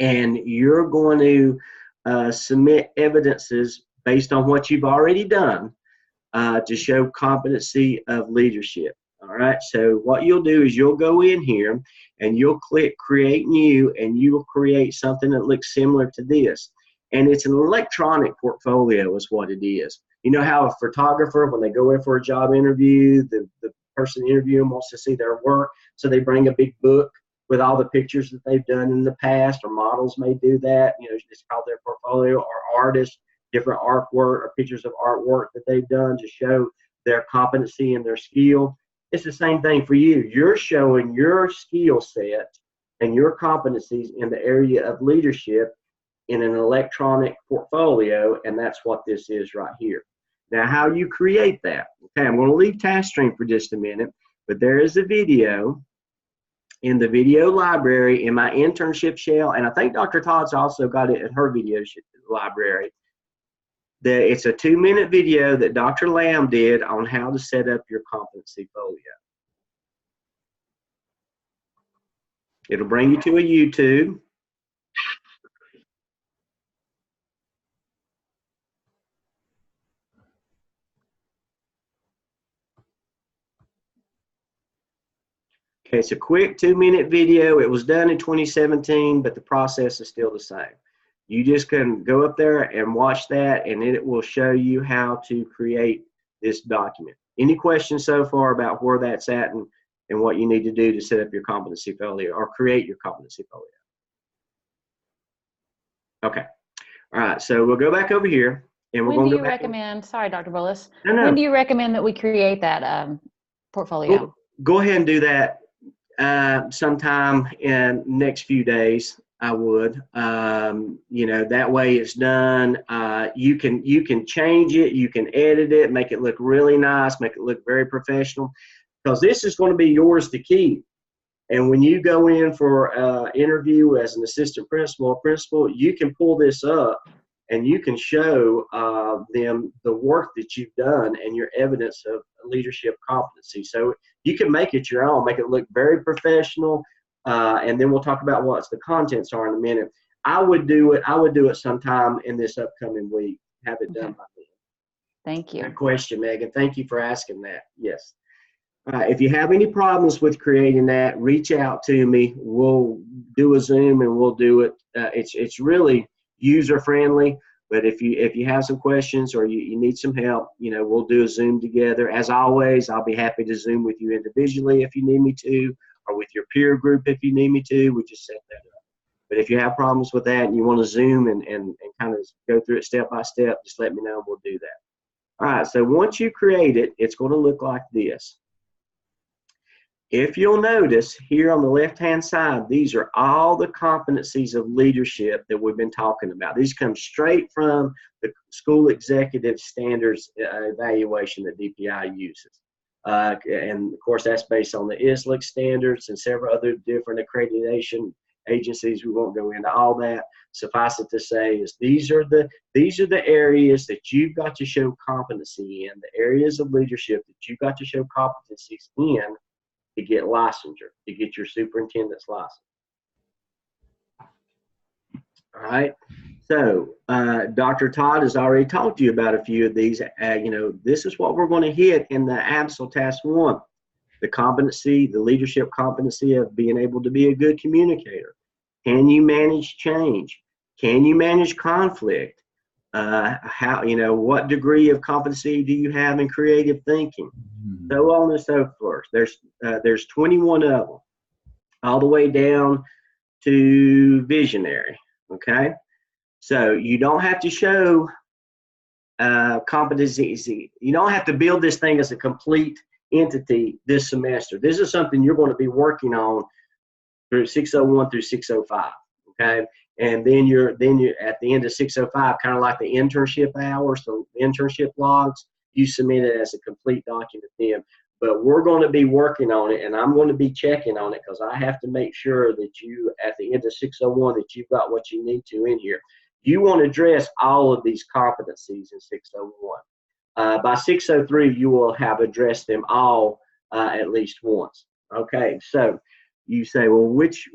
[SPEAKER 1] and you're going to submit evidences based on what you've already done to show competency of leadership. All right, so what you'll do is you'll go in here and you'll click create new, and you will create something that looks similar to this. And it's an electronic portfolio is what it is. You know how a photographer, when they go in for a job interview, the person interviewing wants to see their work, so they bring a big book with all the pictures that they've done in the past, or models may do that. You know, it's called their portfolio, or artists, different artwork or pictures of artwork that they've done to show their competency and their skill. It's the same thing for you. You're showing your skill set and your competencies in the area of leadership in an electronic portfolio, and that's what this is right here. Now, how you create that. Okay, I'm going to leave task stream for just a minute, but there is a video in the video library in my internship shell, and I think Dr. Todd's also got it in her video library. It's a 2-minute video that Dr. Lamb did on how to set up your competency folio. It'll bring you to a YouTube. Okay, it's a quick 2-minute video. It was done in 2017, but the process is still the same. You just can go up there and watch that, and it will show you how to create this document. Any questions so far about where that's at and what you need to do to set up your competency folio or create your competency folio? Okay. All right, so we'll go back over here, and we're going to go back.
[SPEAKER 4] When do you recommend, sorry, Dr. Bullis,
[SPEAKER 1] No.
[SPEAKER 4] when do you recommend that we create that portfolio?
[SPEAKER 1] Go ahead and do that sometime in next few days. I would, you know, that way it's done. You can change it, you can edit it, make it look really nice, make it look very professional, because this is going to be yours to keep. And when you go in for an interview as an assistant principal or principal, you can pull this up and you can show them the work that you've done and your evidence of leadership competency. So you can make it your own, make it look very professional. And then we'll talk about what the contents are in a minute. I would do it sometime in this upcoming week. Have it done by then.
[SPEAKER 4] Thank you.
[SPEAKER 1] Good question, Megan. Thank you for asking that. Yes. If you have any problems with creating that, reach out to me. We'll do a Zoom and we'll do it. It's really user friendly. But if you have some questions or you need some help, we'll do a Zoom together. As always, I'll be happy to Zoom with you individually if you need me to, or with your peer group if you need me to. We just set that up. But if you have problems with that and you want to Zoom and kind of go through it step by step, just let me know and we'll do that. All right, so once you create it, it's going to look like this. If you'll notice here on the left-hand side, these are all the competencies of leadership that we've been talking about. These come straight from the School Executive Standards evaluation that DPI uses. And of course, that's based on the ISLIC standards and several other different accreditation agencies. We won't go into all that. Suffice it to say is these are the areas that you've got to show competency in, the areas of leadership that you've got to show competencies in to get licensure, to get your superintendent's license. All right. So Dr. Todd has already talked to you about a few of these. This is what we're going to hit in the ABSL Task 1. The competency, the leadership competency of being able to be a good communicator. Can you manage change? Can you manage conflict? What degree of competency do you have in creative thinking? So on and so forth. There's 21 of them, all the way down to visionary. Okay, so you don't have to show competency. You don't have to build this thing as a complete entity this semester. This is something you're going to be working on through 601 through 605. Okay, and then you're at the end of 605, kind of like the internship hours, so the internship logs, you submit it as a complete document then. But we're going to be working on it, and I'm going to be checking on it because I have to make sure that you, at the end of 601, that you've got what you need to in here. You want to address all of these competencies in 601. By 603, you will have addressed them all at least once. Okay, so you say, well, which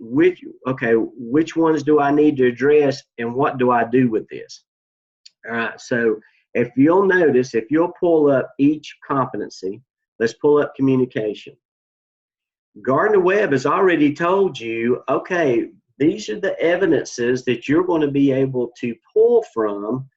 [SPEAKER 1] ones do I need to address, and what do I do with this? All right, so if you'll notice, if you'll pull up each competency, let's pull up communication. Gardner-Webb has already told you, okay, these are the evidences that you're going to be able to pull from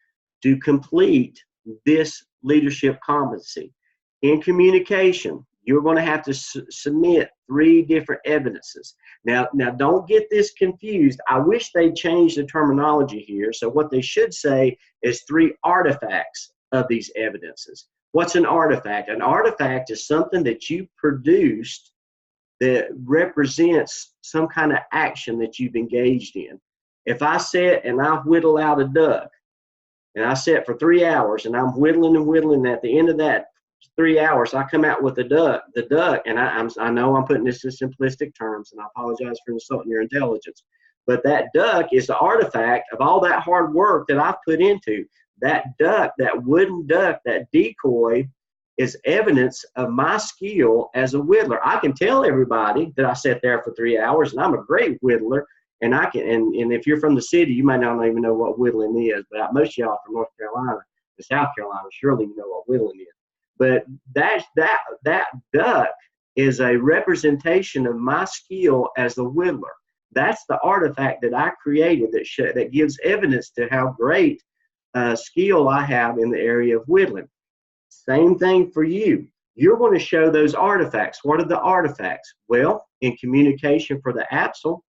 [SPEAKER 1] to complete this leadership competency. In communication, you're going to have to submit 3 different evidences. Now don't get this confused. I wish they changed the terminology here. So what they should say is 3 artifacts of these evidences. What's an artifact? An artifact is something that you produced that represents some kind of action that you've engaged in. If I sit and I whittle out a duck, and I sit for 3 hours and I'm whittling and whittling, and at the end of that 3 hours, I come out with the duck, and I know I'm putting this in simplistic terms, and I apologize for insulting your intelligence, but that duck is the artifact of all that hard work that I've put into. That duck, that wooden duck, that decoy is evidence of my skill as a whittler. I can tell everybody that I sat there for 3 hours and I'm a great whittler, and I can, and if you're from the city, you might not even know what whittling is, but most of y'all from North Carolina and South Carolina, surely you know what whittling is. But that duck is a representation of my skill as a whittler. That's the artifact that I created that gives evidence to how great skill I have in the area of whittling. Same thing for you. You're going to show those artifacts. What are the artifacts? Well, in communication for the ABSL,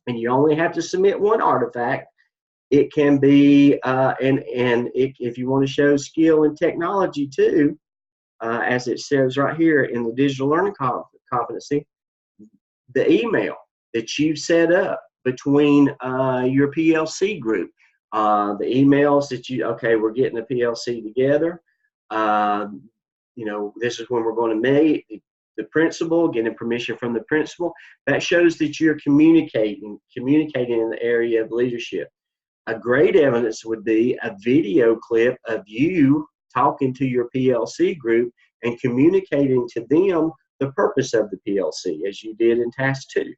[SPEAKER 1] and you only have to submit 1 artifact, it can be, if you want to show skill and technology too, as it says right here in the digital learning competency, the email that you've set up between your PLC group, the emails that we're getting the PLC together. This is when we're going to meet the principal, getting permission from the principal. That shows that you're communicating in the area of leadership. A great evidence would be a video clip of you talking to your PLC group and communicating to them the purpose of the PLC, as you did in task 2.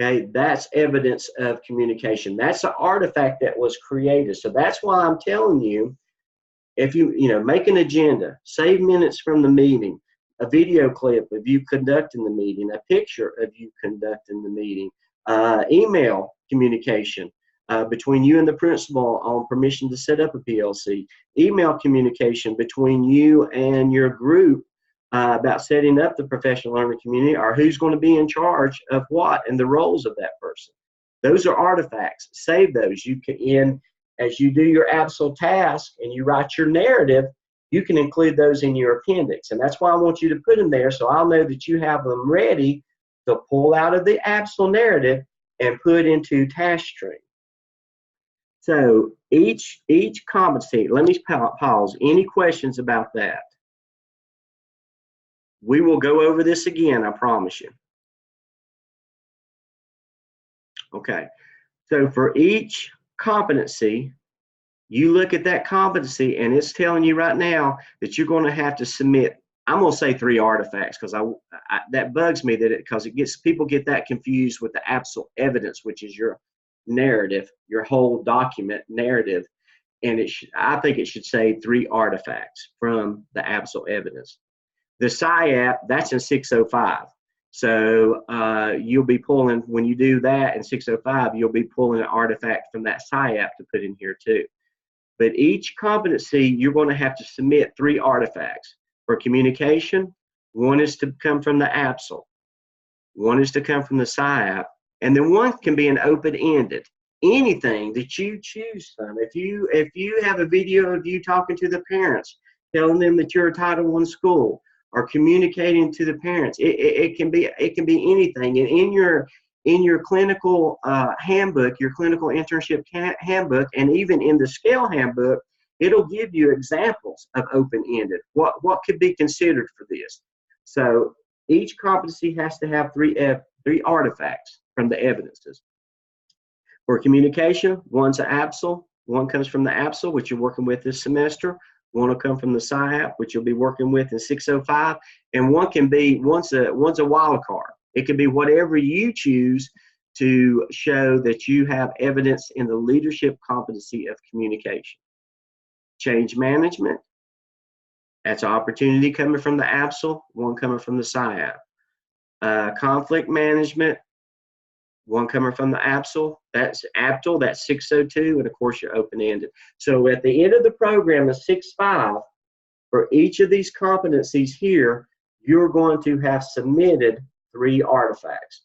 [SPEAKER 1] Okay, that's evidence of communication. That's an artifact that was created. So that's why I'm telling you, if you make an agenda, save minutes from the meeting, a video clip of you conducting the meeting, a picture of you conducting the meeting, email communication, between you and the principal on permission to set up a PLC, email communication between you and your group about setting up the professional learning community, or who's going to be in charge of what and the roles of that person. Those are artifacts. Save those. You can, as you do your ABSL task and you write your narrative, you can include those in your appendix. And that's why I want you to put them there, so I'll know that you have them ready to pull out of the ABSL narrative and put into TaskStream. So each competency, let me pause. Any questions about that? We will go over this again, I promise you. Okay, so for each competency, you look at that competency and it's telling you right now that you're going to have to submit, I'm going to say 3 artifacts, because that bugs me that because people get that confused with the ABSL evidence, which is your narrative, your whole document narrative, and I think it should say 3 artifacts from the ABSL evidence. The SIAP, that's in 605. So you'll be pulling, when you do that in 605, you'll be pulling an artifact from that SIAP to put in here too. But each competency, you're going to have to submit 3 artifacts. For communication, 1 is to come from the ABSL, 1 is to come from the SIAP, and then 1 can be an open-ended. Anything that you choose from. If you have a video of you talking to the parents, telling them that you're a Title I school, or communicating to the parents, it can be anything. And in your clinical handbook, your clinical internship handbook, and even in the scale handbook, it'll give you examples of open-ended. What could be considered for this? So each competency has to have 3 artifacts from the evidences. For communication, 1's an ABSL, 1 comes from the ABSL, which you're working with this semester. 1 will come from the SIAP, which you'll be working with in 605, and 1 can be, one's a wild card. It can be whatever you choose to show that you have evidence in the leadership competency of communication. Change management, that's an opportunity coming from the ABSL, 1 coming from the SIAP. Conflict management, 1 coming from the ABSL, that's 602, and of course you're open-ended. So at the end of the program of 6.5, for each of these competencies here, you're going to have submitted 3 artifacts.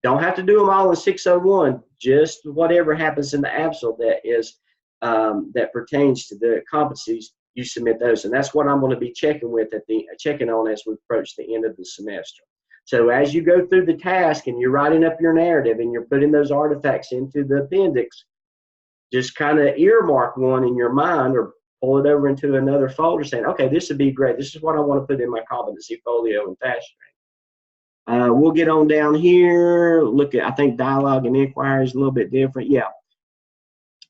[SPEAKER 1] Don't have to do them all in 601, just whatever happens in the ABSL that is that pertains to the competencies, you submit those. And that's what I'm going to be checking on as we approach the end of the semester. So as you go through the task and you're writing up your narrative and you're putting those artifacts into the appendix, just kind of earmark 1 in your mind or pull it over into another folder saying, okay, this would be great. This is what I want to put in my competency folio and TaskStream. We'll get on down here. Look at, I think dialogue and inquiry is a little bit different. Yeah.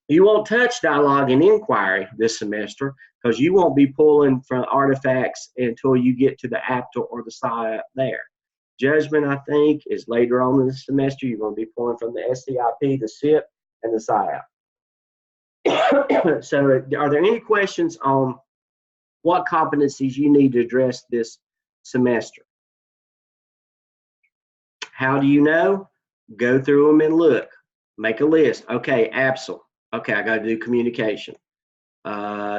[SPEAKER 1] You won't touch dialogue and inquiry this semester because you won't be pulling from artifacts until you get to the APTA or the SIAP there. Judgment, I think, is later on in the semester. You're going to be pulling from the SCIP, the SIP, and the SIAP. So are there any questions on what competencies you need to address this semester? How do you know? Go through them and look. Make a list. Okay, ABSL. Okay, I got to do communication.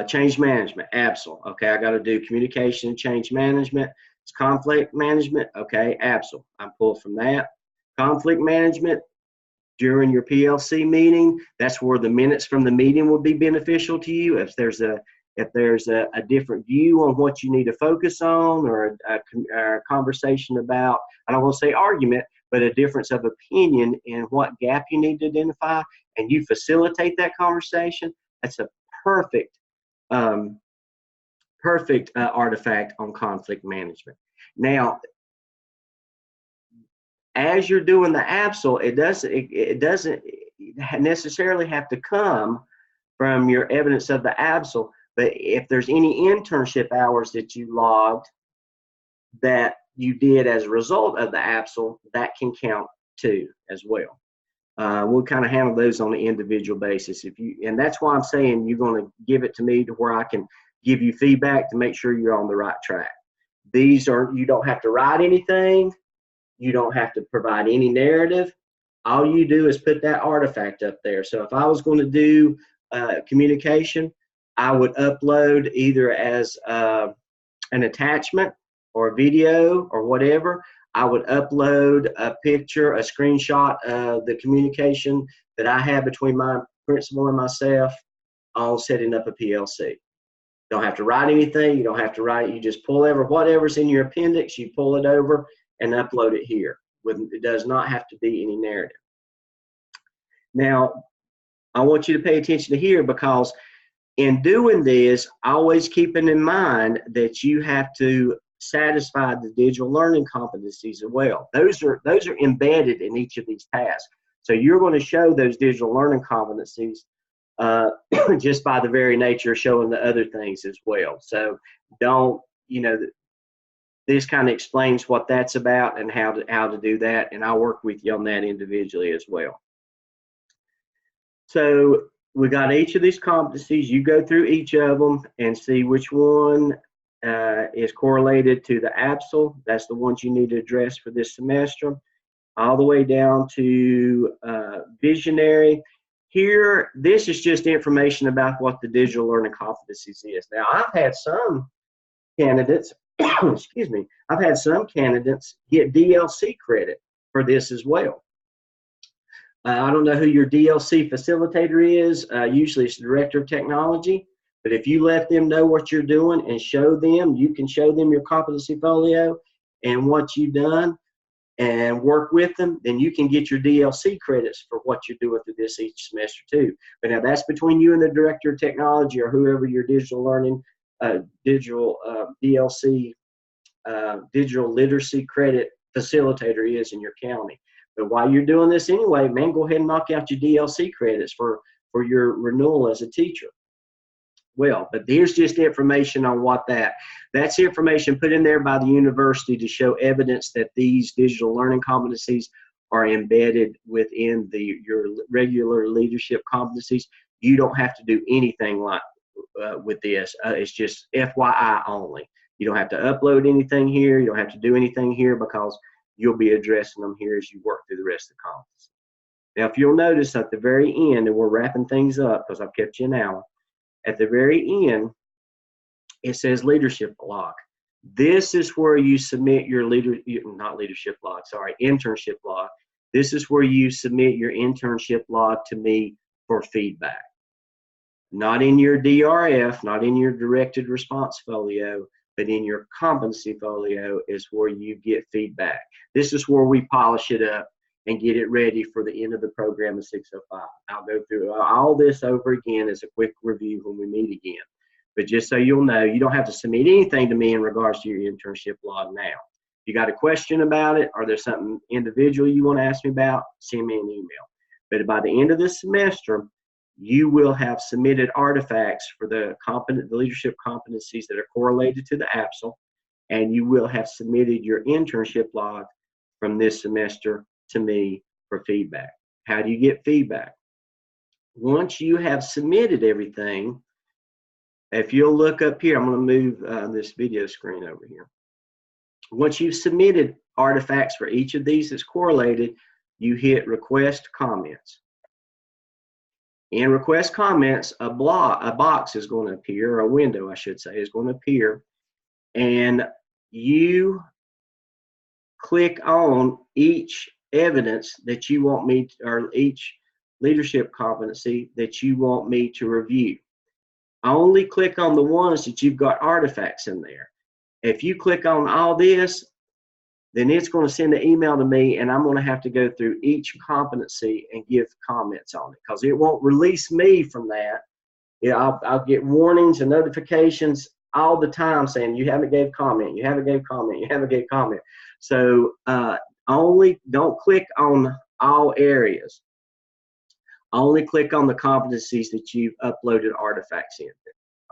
[SPEAKER 1] Change management, ABSL. Okay, I got to do communication, change management. It's conflict management. Okay, ABSL. I'm pulled from that. Conflict management during your PLC meeting. That's where the minutes from the meeting will be beneficial to you. If there's a different view on what you need to focus on, or a conversation about, I don't want to say argument, but a difference of opinion in what gap you need to identify, and you facilitate that conversation, that's a perfect artifact on conflict management. Now, as you're doing the ABSL, it doesn't necessarily have to come from your evidence of the ABSL, but if there's any internship hours that you logged that you did as a result of the ABSL, that can count too as well. We'll kind of handle those on an individual basis. And that's why I'm saying you're going to give it to me to where I can give you feedback to make sure you're on the right track. You don't have to write anything. You don't have to provide any narrative. all you do is put that artifact up there. So if I was going to do communication, I would upload either as an attachment or a video or whatever. I would upload a picture, a screenshot of the communication that I have between my principal and myself on setting up a PLC. Don't have to write anything. You don't have to write. You just pull whatever's in your appendix, you pull it over and upload it here. It does not have to be any narrative. Now, I want you to pay attention to here, because in doing this, always keeping in mind that you have to satisfy the digital learning competencies as well. Those are embedded in each of these tasks. So you're going to show those digital learning competencies just by the very nature of showing the other things as well. So don't, this kind of explains what that's about and how to do that, and I'll work with you on that individually as well. So we got each of these competencies. You go through each of them and see which one is correlated to the APSL. That's the ones you need to address for this semester, all the way down to visionary. Here, this is just information about what the digital learning competencies is. Now, I've had some candidates, excuse me, I've had some candidates get DLC credit for this as well. I don't know who your DLC facilitator is. Usually it's the director of technology. But if you let them know what you're doing and show them, you can show them your competency folio and what you've done and work with them, then you can get your DLC credits for what you're doing through this each semester too. But now that's between you and the director of technology or whoever your digital learning, DLC, digital literacy credit facilitator is in your county. But while you're doing this anyway, man, go ahead and knock out your DLC credits for your renewal as a teacher. Well, but here's just information on what that's information put in there by the university to show evidence that these digital learning competencies are embedded within your regular leadership competencies. You don't have to do anything like with this. It's just FYI only. You don't have to upload anything here. You don't have to do anything here, because you'll be addressing them here as you work through the rest of the competency. Now, if you'll notice at the very end, and we're wrapping things up because I've kept you an hour, at the very end, it says leadership log. This is where you submit your internship log. This is where you submit your internship log to me for feedback. Not in your DRF, not in your directed response folio, but in your competency folio is where you get feedback. This is where we polish it up and get it ready for the end of the program of 605. I'll go through all this over again as a quick review when we meet again. But just so you'll know, you don't have to submit anything to me in regards to your internship log now. If you got a question about it, or there's something individual you want to ask me about, send me an email. But by the end of this semester, you will have submitted artifacts for the leadership competencies that are correlated to the APSL, and you will have submitted your internship log from this semester to me for feedback. How do you get feedback? Once you have submitted everything, if you'll look up here, I'm going to move this video screen over here. Once you've submitted artifacts for each of these that's correlated, you hit request comments. In request comments, a box is going to appear, or a window, I should say, is going to appear, and you click on each evidence that you want me to, or each leadership competency that you want me to review. Only click on the ones that you've got artifacts in there. If you click on all this, then it's going to send an email to me, and I'm going to have to go through each competency and give comments on it, because it won't release me from that. I'll get warnings and notifications all the time saying you haven't gave comment, you haven't gave comment, you haven't gave comment. So only don't click on all areas. Only click on the competencies that you've uploaded artifacts into.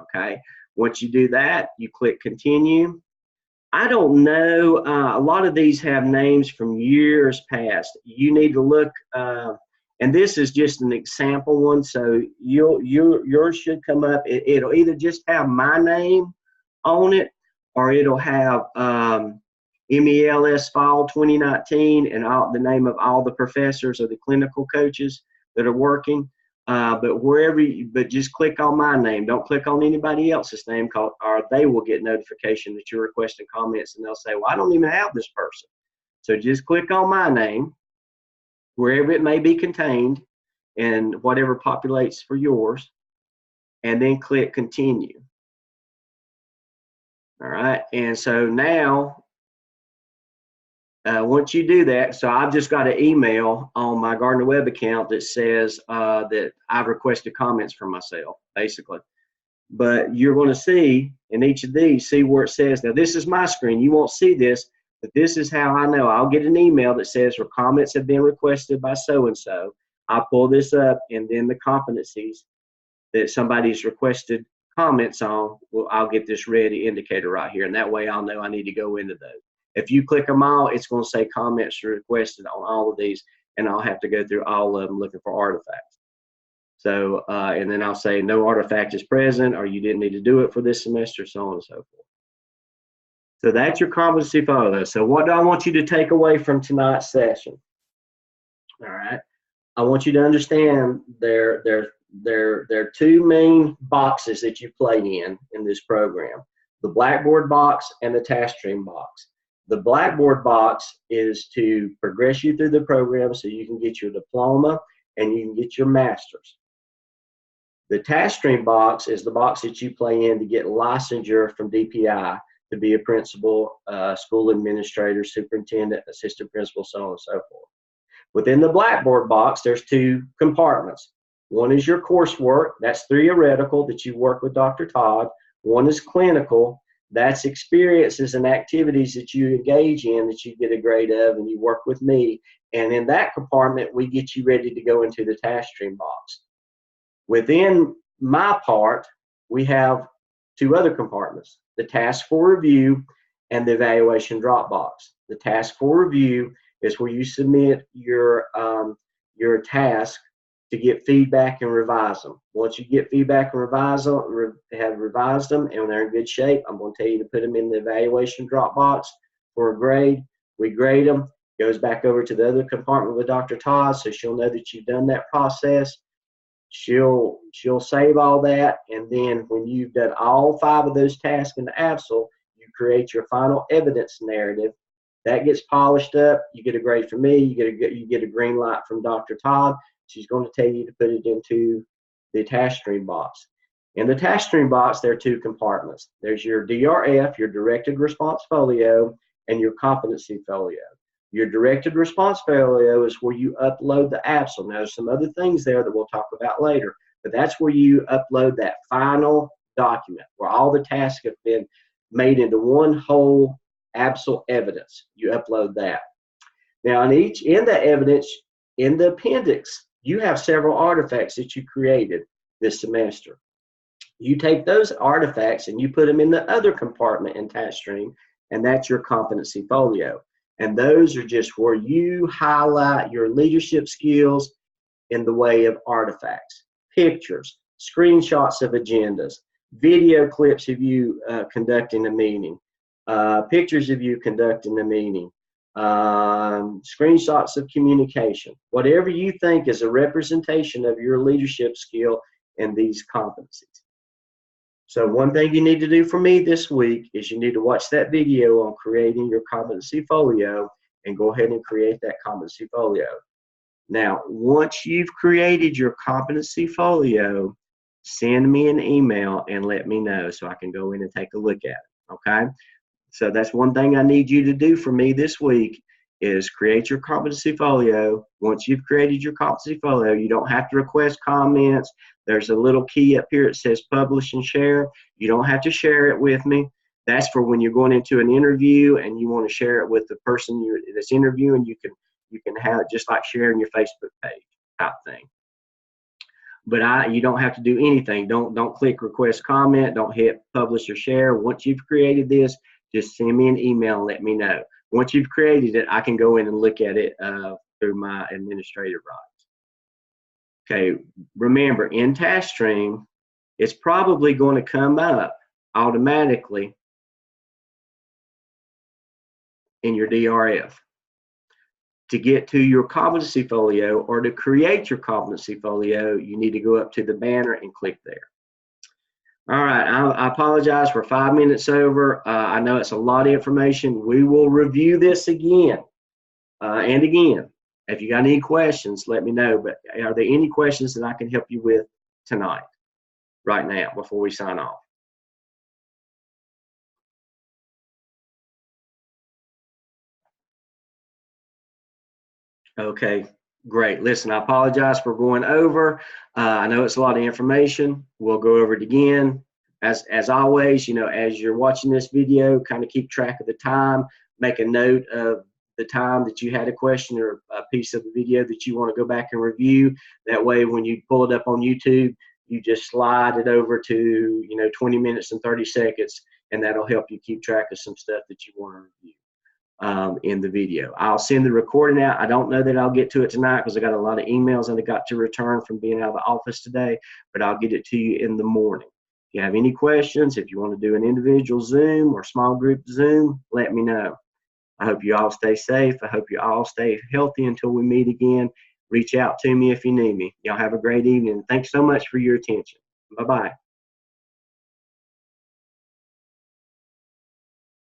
[SPEAKER 1] Okay. Once you do that, you click continue. I don't know. A lot of these have names from years past. You need to look, and this is just an example one. So yours should come up. It'll either just have my name on it, or it'll have MELS Fall 2019 and the name of all the professors or the clinical coaches that are working. But just click on my name. Don't click on anybody else's name, or they will get notification that you're requesting comments, and they'll say, well, I don't even have this person. So just click on my name, wherever it may be contained, and whatever populates for yours, and then click continue. All right, and so now, once you do that, so I've just got an email on my Gardner Web account that says that I've requested comments from myself, basically. But you're going to see in each of these, see where it says, now this is my screen. You won't see this, but this is how I know. I'll get an email that says, "Your comments have been requested by so-and-so." I'll pull this up, and then the competencies that somebody's requested comments on, well, I'll get this red indicator right here, and that way I'll know I need to go into those. If you click them all, it's going to say comments requested on all of these, and I'll have to go through all of them looking for artifacts. So, and then I'll say no artifact is present, or you didn't need to do it for this semester, so on and so forth. So that's your competency folio. So what do I want you to take away from tonight's session? All right. I want you to understand there are two main boxes that you play in this program: the Blackboard box and the task stream box. The Blackboard box is to progress you through the program so you can get your diploma and you can get your master's. The task stream box is the box that you play in to get licensure from DPI to be a principal, school administrator, superintendent, assistant principal, so on and so forth. Within the Blackboard box, there's two compartments. One is your coursework. That's theoretical that you work with Dr. Todd. One is clinical. That's experiences and activities that you engage in that you get a grade of, and you work with me. And in that compartment, we get you ready to go into the task stream box. Within my part, we have two other compartments: the task for review and the evaluation drop box. The task for review is where you submit your task to get feedback and revise them. Once you get feedback and have revised them and they're in good shape, I'm going to tell you to put them in the evaluation drop box for a grade. We grade them, goes back over to the other compartment with Dr. Todd, so she'll know that you've done that process. She'll save all that, and then when you've done all 5 of those tasks in the ABSL, you create your final evidence narrative. That gets polished up. You get a grade from me. You get a green light from Dr. Todd. She's going to tell you to put it into the task stream box. In the task stream box, there are two compartments. There's your DRF, your directed response folio, and your competency folio. Your directed response folio is where you upload the ABSL. Now, there's some other things there that we'll talk about later, but that's where you upload that final document where all the tasks have been made into one whole ABSL evidence. You upload that. Now, in the evidence, in the appendix, you have several artifacts that you created this semester. You take those artifacts and you put them in the other compartment in task stream, and that's your competency folio. And those are just where you highlight your leadership skills in the way of artifacts, pictures, screenshots of agendas, video clips of you conducting a meeting, pictures of you conducting the meeting, screenshots of communication, whatever you think is a representation of your leadership skill in these competencies. So one thing you need to do for me this week is you need to watch that video on creating your competency folio and go ahead and create that competency folio. Now, once you've created your competency folio, send me an email and let me know so I can go in and take a look at it, okay? So that's one thing I need you to do for me this week is create your competency folio. Once you've created your competency folio, you don't have to request comments. There's a little key up here that says publish and share. You don't have to share it with me. That's for when you're going into an interview and you want to share it with the person that's interviewing. You can have it just like sharing your Facebook page type thing. But you don't have to do anything. Don't click request comment. Don't hit publish or share. Once you've created this, just send me an email and let me know. Once you've created it, I can go in and look at it through my administrative rights. Okay, remember, in task stream, it's probably going to come up automatically in your DRF. To get to your competency folio or to create your competency folio, you need to go up to the banner and click there. All right, I apologize for 5 minutes over. I know it's a lot of information. We will review this again and again. If you got any questions, let me know. But are there any questions that I can help you with tonight, right now, before we sign off? Okay, great. Listen, I apologize for going over. I know it's a lot of information. We'll go over it again. As always, you know, as you're watching this video, kind of keep track of the time. Make a note of the time that you had a question or a piece of the video that you want to go back and review. That way, when you pull it up on YouTube, you just slide it over to, you know, 20 minutes and 30 seconds, and that'll help you keep track of some stuff that you want to review in the video. I'll send the recording out. I don't know that I'll get to it tonight because I got a lot of emails that I got to return from being out of the office today, but I'll get it to you in the morning. If you have any questions, if you want to do an individual Zoom or small group Zoom, let me know. I hope you all stay safe. I hope you all stay healthy until we meet again. Reach out to me if you need me. Y'all have a great evening. Thanks so much for your attention. Bye-bye.